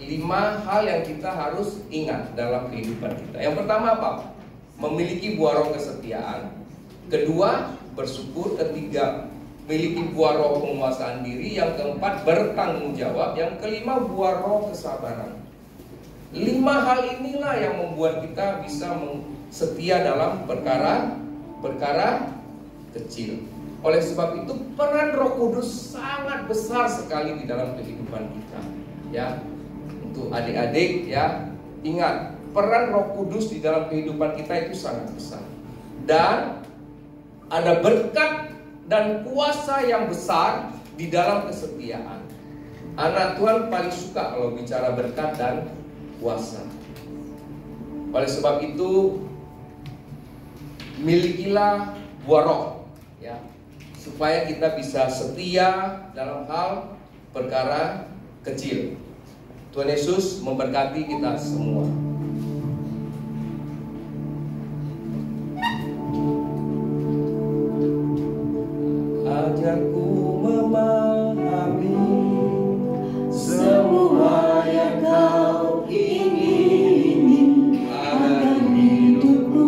5 hal yang kita harus ingat dalam kehidupan kita. Yang pertama apa? Memiliki buah roh kesetiaan. Kedua, bersyukur. Ketiga, memiliki buah roh penguasaan diri. Yang keempat, bertanggung jawab. Yang kelima, buah roh kesabaran. 5 hal inilah yang membuat kita bisa setia dalam perkara kecil. Oleh sebab itu, peran Roh Kudus sangat besar sekali di dalam kehidupan kita. Ya, untuk adik-adik, ya, ingat, peran Roh Kudus di dalam kehidupan kita itu sangat besar. Dan ada berkat dan kuasa yang besar di dalam kesetiaan. Anak Tuhan paling suka kalau bicara berkat dan kuasa. Oleh sebab itu, milikilah buah roh, ya, supaya kita bisa setia dalam hal perkara kecil. Tuhan Yesus memberkati kita semua. Ajarku memahami semua yang kau ingini, agar hidupku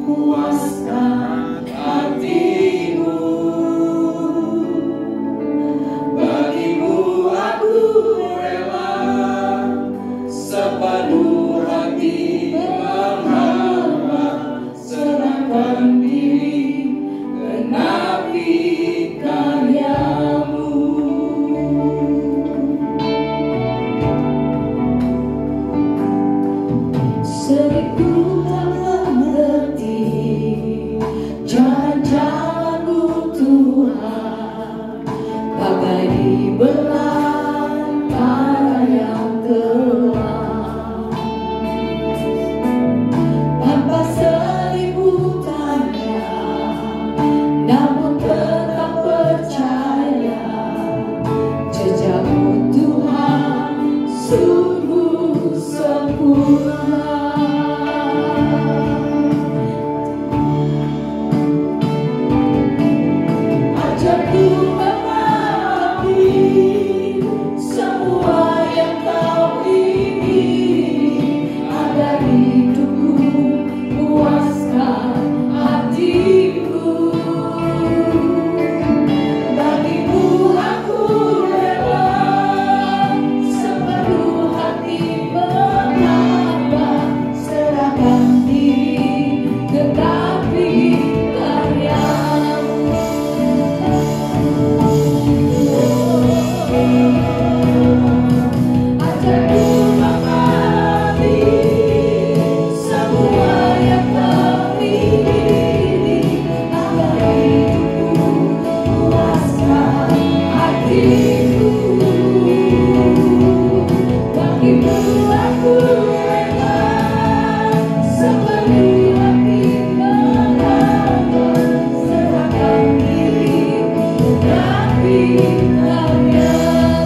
puaskan hatimu. Bagimu aku rela sepenuh hati menghamba, serahkan diri genapi karyamu. Seriku tak mengerti jalan-jalanmu Tuhan, bagai di belantara yang gelap. Tanpa seribu tanya, namun tetap percaya, jejakmu Tuhan sungguh sempurna. Ajarku memahami semua yang kau ingini, agar hidupku puaskan hatiku. Bagimu aku rela sepenuh hati menghamba, serahkan diri genapi karyamu. Ajarku memahami semua yang kau ingini, agar hidupku puaskan hatiku. Bagimu aku rela sepenuh hati menghamba, serahkan diri genapi karyamu.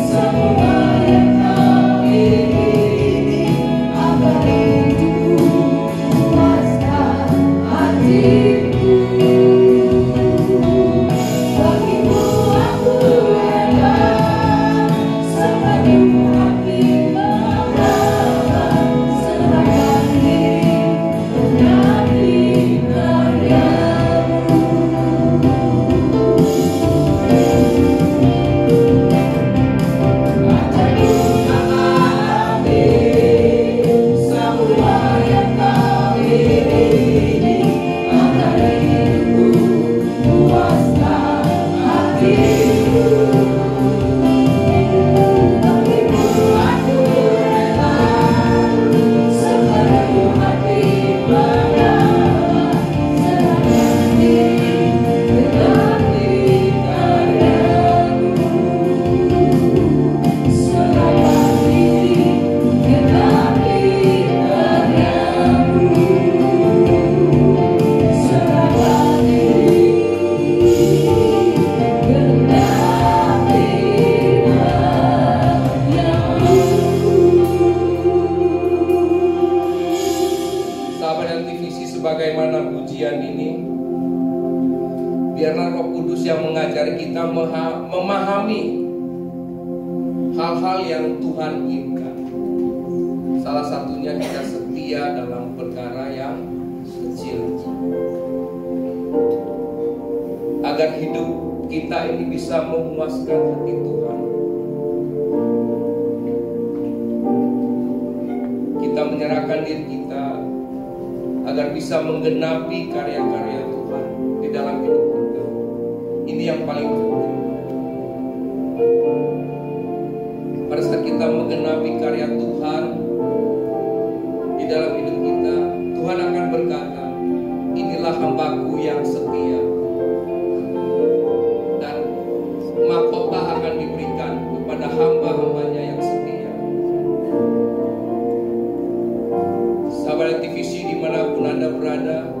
Semua yang kau ingini, agar hidupku puaskan hatiku. Bagimu aku rela sepenuh hati menghamba, serahkan diri genapi karyamu. sahabat LTVC, sebagaimana pujian ini, biarlah Roh Kudus yang mengajari kita memahami hal-hal yang Tuhan inginkan. Salah satunya kita setia dalam perkara yang kecil, agar hidup kita ini bisa memuaskan hati Tuhan. Kita menyerahkan diri kita agar bisa menggenapi karya-karya Tuhan di dalam hidup kita. Ini yang paling penting. Pada saat kita menggenapi karya Tuhan di dalam hidup kita, Tuhan akan berkata, inilah hambaku yang setia, dan mahkota akan diberikan kepada hamba-hambanya yang setia. Sahabat LTVC dimanapun Anda berada,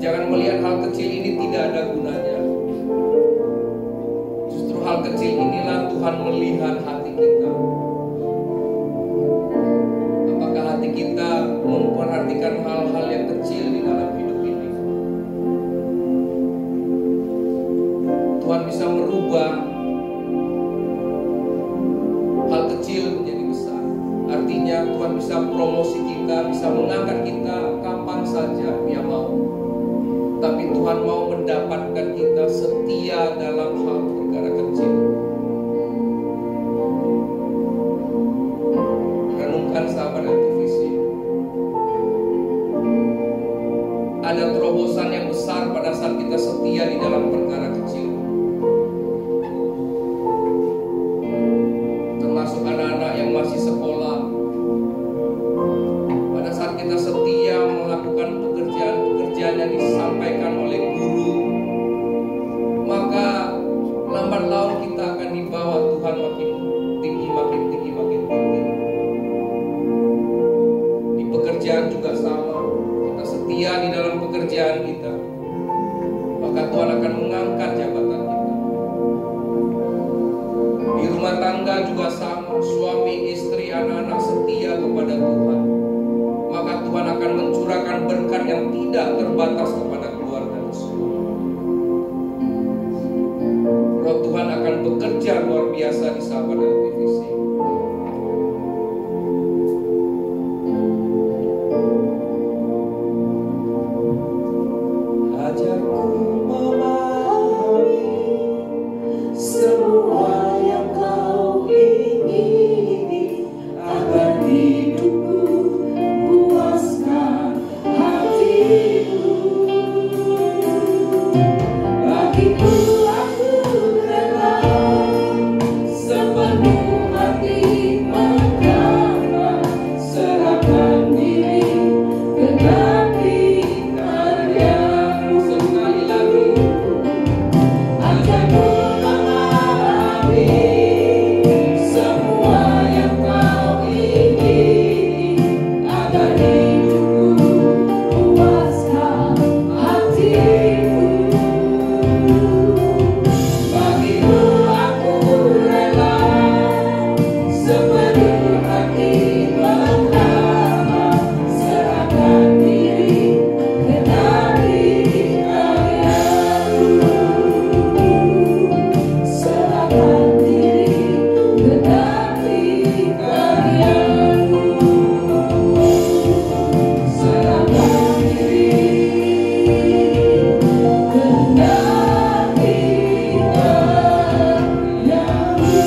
jangan melihat hal kecil ini tidak ada gunanya. Justru hal kecil inilah Tuhan melihat hati kita. Apakah hati kita memperhatikan hal-hal yang kecil di dalam hidup ini? Tuhan bisa merubah hal kecil menjadi besar. Artinya Tuhan bisa promosi kita, bisa mengangkat kita kapan saja Dia mau. Tapi Tuhan mau mendapatkan kita setia dalam hal perkara kecil. Renungkan sahabat LTVC, ada terobosan yang besar pada saat kita setia di dalam perkara kecil. Termasuk anak-anak yang masih sekolah. Pada saat kita setia melakukan pekerjaan-pekerjaan yang disampaikan oleh guru, maka lambat laun kita akan dibawa Tuhan makin tinggi, makin tinggi, makin tinggi. Di pekerjaan juga sama. Kita setia di dalam pekerjaan kita, maka Tuhan akan mengangkat jabatan kita. Di rumah tangga juga sama. Suami, istri, anak-anak setia kepada Tuhan, maka Tuhan akan mencurahkan berkat yang tidak terbatas kepada keluarga tersebut. Roh Tuhan akan bekerja luar biasa di sahabat LTVC. Ajarku memahami semua yang Kau ingini, agar hidupku puaskan hatimu. Bagimu aku rela sepenuh hati mengembang, serahkan diri genapi karya-Mu. Sekali lagi, ajarku memahami semua yang Kau ingini, agar hidupku puaskan hatimu. Bagimu aku rela sepenuh hati mengembang, serahkan diri genapi karya-Mu. Serahkan diri genapi karya-Mu. Serahkan diri genapi karya-Mu.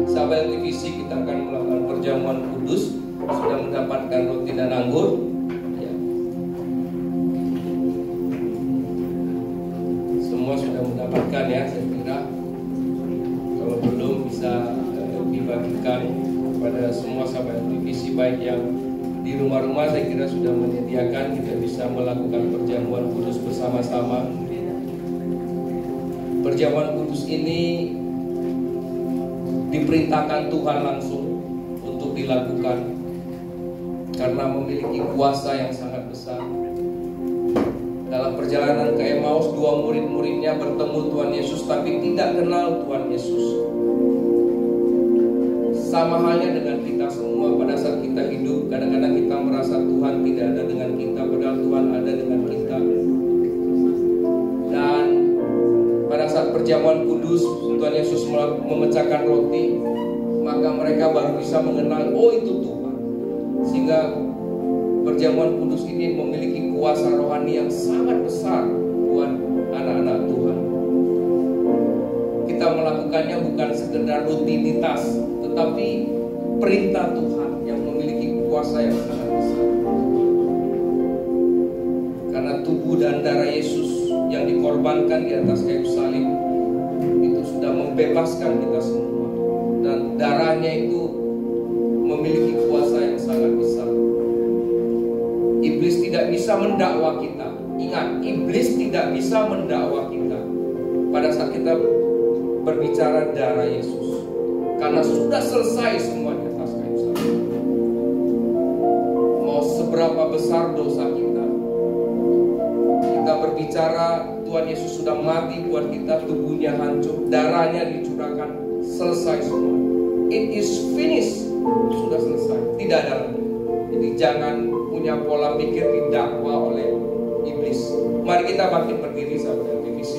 Sahabat LTVC, kita akan melakukan perjamuan kudus. Sudah mendapatkan roti dan anggur? Ya. Semua sudah mendapatkan ya, saya kira. Kalau belum bisa dibagikan kepada semua sahabat LTVC, baik yang di rumah-rumah, saya kira sudah menyediakan. Kita bisa melakukan perjamuan kudus bersama-sama. Perjamuan kudus ini diperintahkan Tuhan langsung untuk dilakukan karena memiliki kuasa yang sangat besar. Dalam perjalanan ke Emmaus, dua murid-muridnya bertemu Tuhan Yesus tapi tidak kenal Tuhan Yesus. Sama halnya dengan kita semua, pada saat kita perjamuan kudus, Tuhan Yesus memecahkan roti, maka mereka baru bisa mengenal, oh itu Tuhan. Sehingga perjamuan kudus ini memiliki kuasa rohani yang sangat besar buat anak-anak Tuhan. Kita melakukannya bukan sekedar rutinitas, tetapi perintah Tuhan yang memiliki kuasa yang sangat besar. Karena tubuh dan darah Yesus yang dikorbankan di atas kayu salib itu sudah membebaskan kita semua, dan darahnya itu memiliki kuasa yang sangat besar. Iblis tidak bisa mendakwa kita. Ingat, iblis tidak bisa mendakwa kita pada saat kita berbicara darah Yesus, karena sudah selesai semua di atas kayu salib. Mau seberapa besar dosa kita, kita berbicara Tuhan Yesus sudah mati buat kita, tubuhnya hancur, darahnya dicurahkan, selesai semua. It is finished, sudah selesai, tidak ada lagi. Jadi jangan punya pola pikir didakwa oleh iblis. Mari kita bangkit berdiri sahabat TVC.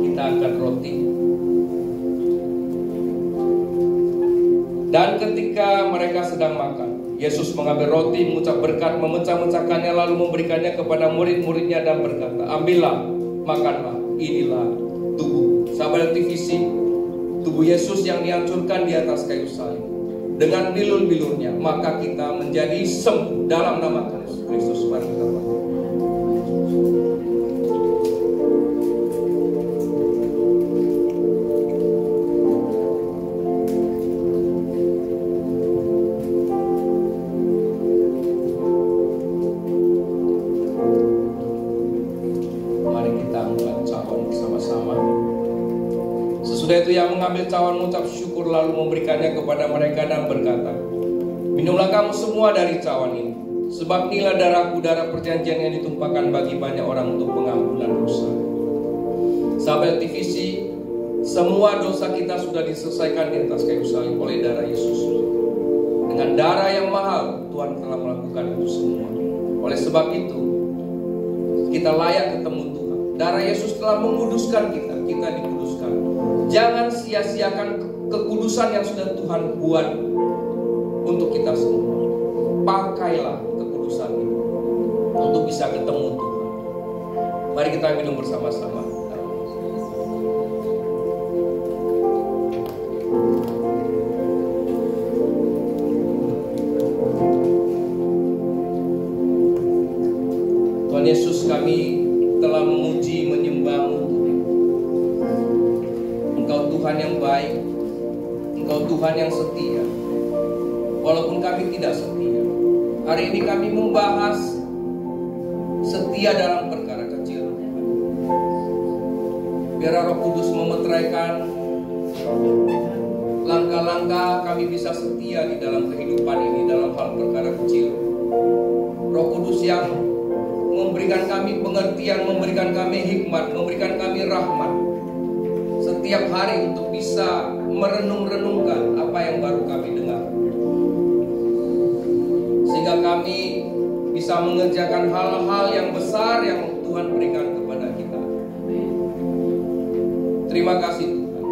Kita angkat roti. Dan ketika mereka sedang makan, Yesus mengambil roti, mengucap berkat, memecah-mecahkannya, lalu memberikannya kepada murid-muridnya dan berkata, ambillah, makanlah, inilah tubuh. Sahabat TVC, tubuh Yesus yang dihancurkan di atas kayu salib. Dengan bilur-bilurnya, maka kita menjadi sembuh dalam nama Kristus. Mari kita berdoa. Mari kita angkat cawan bersama-sama. Sesudah itu yang mengambil cawan mengucap syukur, lalu memberikannya kepada mereka dan berkata, minumlah kamu semua dari cawan ini, sebab inilah darahku, darah perjanjian yang ditumpahkan bagi banyak orang untuk pengampunan dosa. Sahabat TVC, semua dosa kita sudah diselesaikan di atas kayu salib oleh darah Yesus. Dengan darah yang mahal, Tuhan telah melakukan itu semua. Oleh sebab itu, kita layak ketemu Tuhan. Darah Yesus telah menguduskan kita, kita dikuduskan. Jangan sia-siakan kekudusan yang sudah Tuhan buat untuk kita semua. Pakailah kekudusan itu untuk bisa ketemu Tuhan. Mari kita minum bersama-sama. Tuhan Yesus, kami telah memuji, menyembah-Mu. Engkau Tuhan yang baik, Engkau Tuhan yang setia, walaupun kami tidak setia. Hari ini kami membahas setia dalam perkara kecil. Biar Roh Kudus memeteraikan langkah-langkah kami bisa setia di dalam kehidupan ini, dalam hal perkara kecil. Roh Kudus yang memberikan kami pengertian, memberikan kami hikmat, memberikan kami rahmat setiap hari untuk bisa merenung-renungkan apa yang baru kami dengar, sehingga kami bisa mengerjakan hal-hal yang besar yang Tuhan berikan kepada kita. Terima kasih Tuhan.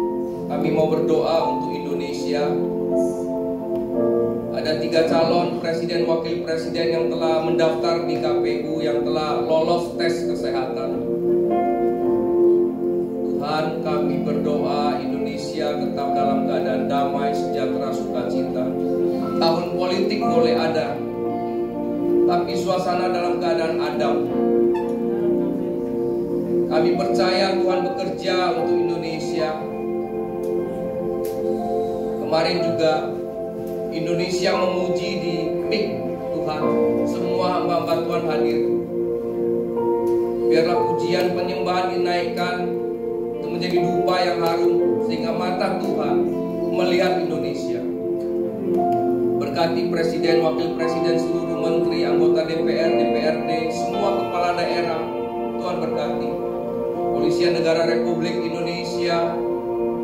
Kami mau berdoa untuk Indonesia. Ada 3 calon presiden, wakil presiden yang telah mendaftar di KPU, yang telah lolos tes kesehatan. Tuhan, kami berdoa Indonesia tetap dalam keadaan damai, sejahtera, sukacita. Tahun politik boleh ada, tapi suasana dalam keadaan adem. Kami percaya Tuhan bekerja untuk Indonesia. Kemarin juga Indonesia memuji di PIK Tuhan. Semua hamba-hamba Tuhan hadir. Biarlah pujian penyembahan dinaikkan itu menjadi dupa yang harum, sehingga mata Tuhan melihat Indonesia. Berkati presiden, wakil presiden, seluruh menteri, anggota DPR, DPRD, semua kepala daerah. Tuhan berkati. Kepolisian Negara Republik Indonesia,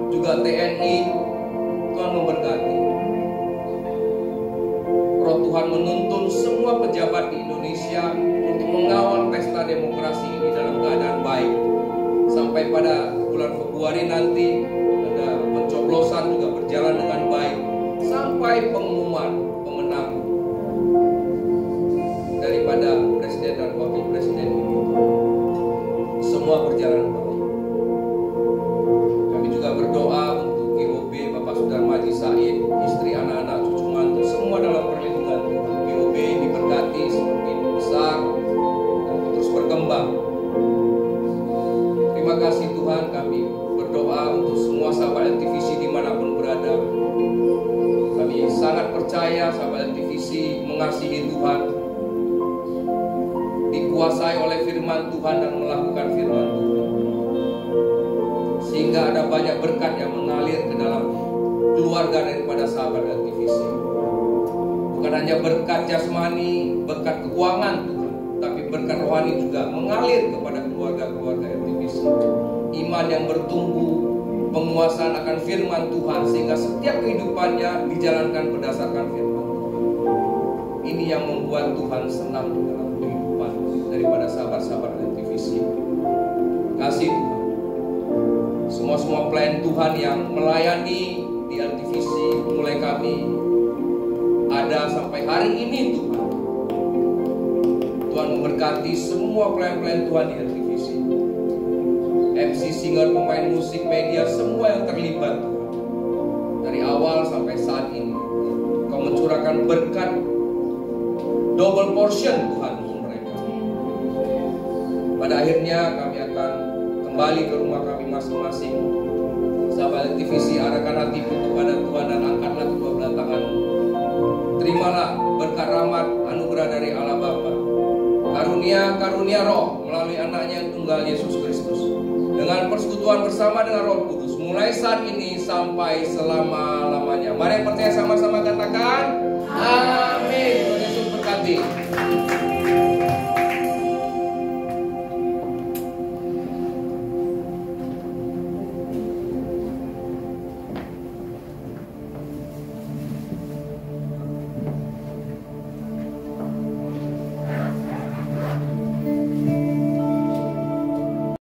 juga TNI, Tuhan memberkati. Roh Tuhan menuntun semua pejabat di Indonesia untuk mengawal pesta demokrasi ini dalam keadaan baik, sampai sampai pada bulan Februari nanti ada pencoblosan juga berjalan dengan baik, sampai pengumuman pemenang daripada presiden dan wakil presiden ini, semua berjalan baik. Kami juga berdoa untuk GOB Bapak Sudarmaji Said, istri, anak-anak, cucu mantu, semua dalam perlindungan Tuhan. GOB diberkati semakin besar dan terus berkembang. Terima kasih Tuhan, kami berdoa untuk semua sahabat LTVC dimanapun berada. Kami sangat percaya sahabat LTVC mengasihi Tuhan, dikuasai oleh firman Tuhan dan melakukan firman Tuhan, sehingga ada banyak berkat yang mengalir ke dalam keluarga daripada sahabat LTVC. Bukan hanya berkat jasmani, berkat keuangan Tuhan, tapi berkat rohani juga mengalir kepada keluarga-keluarga LTVC. Iman yang bertumbuh, penguasaan akan firman Tuhan, sehingga setiap kehidupannya dijalankan berdasarkan firman Tuhan. Ini yang membuat Tuhan senang dalam kehidupan daripada sahabat-sahabat LTVC. Kasih Tuhan. Semua pelayan Tuhan yang melayani di LTVC, mulai kami ada sampai hari ini Tuhan. Tuhan memberkati semua pelayan-pelayan Tuhan di LTVC. MC, singer, pemain musik, media, semua yang terlibat Tuhan. Dari awal sampai saat ini, Kau mencurahkan berkat double portion Tuhan untuk mereka. Pada akhirnya kami akan kembali ke rumah kami masing-masing. Sahabat LTVC, arahkan hatimu kepada Tuhan dan angkatlah kedua belah tangan. Terimalah berkat rahmat anugerah dari Allah Bapa, karunia Roh melalui anaknya yang tunggal Yesus Kristus, dengan persekutuan bersama dengan Roh Kudus, mulai saat ini sampai selama-lamanya. Mari percaya sama-sama katakan amin. Tuhan Yesus berkati.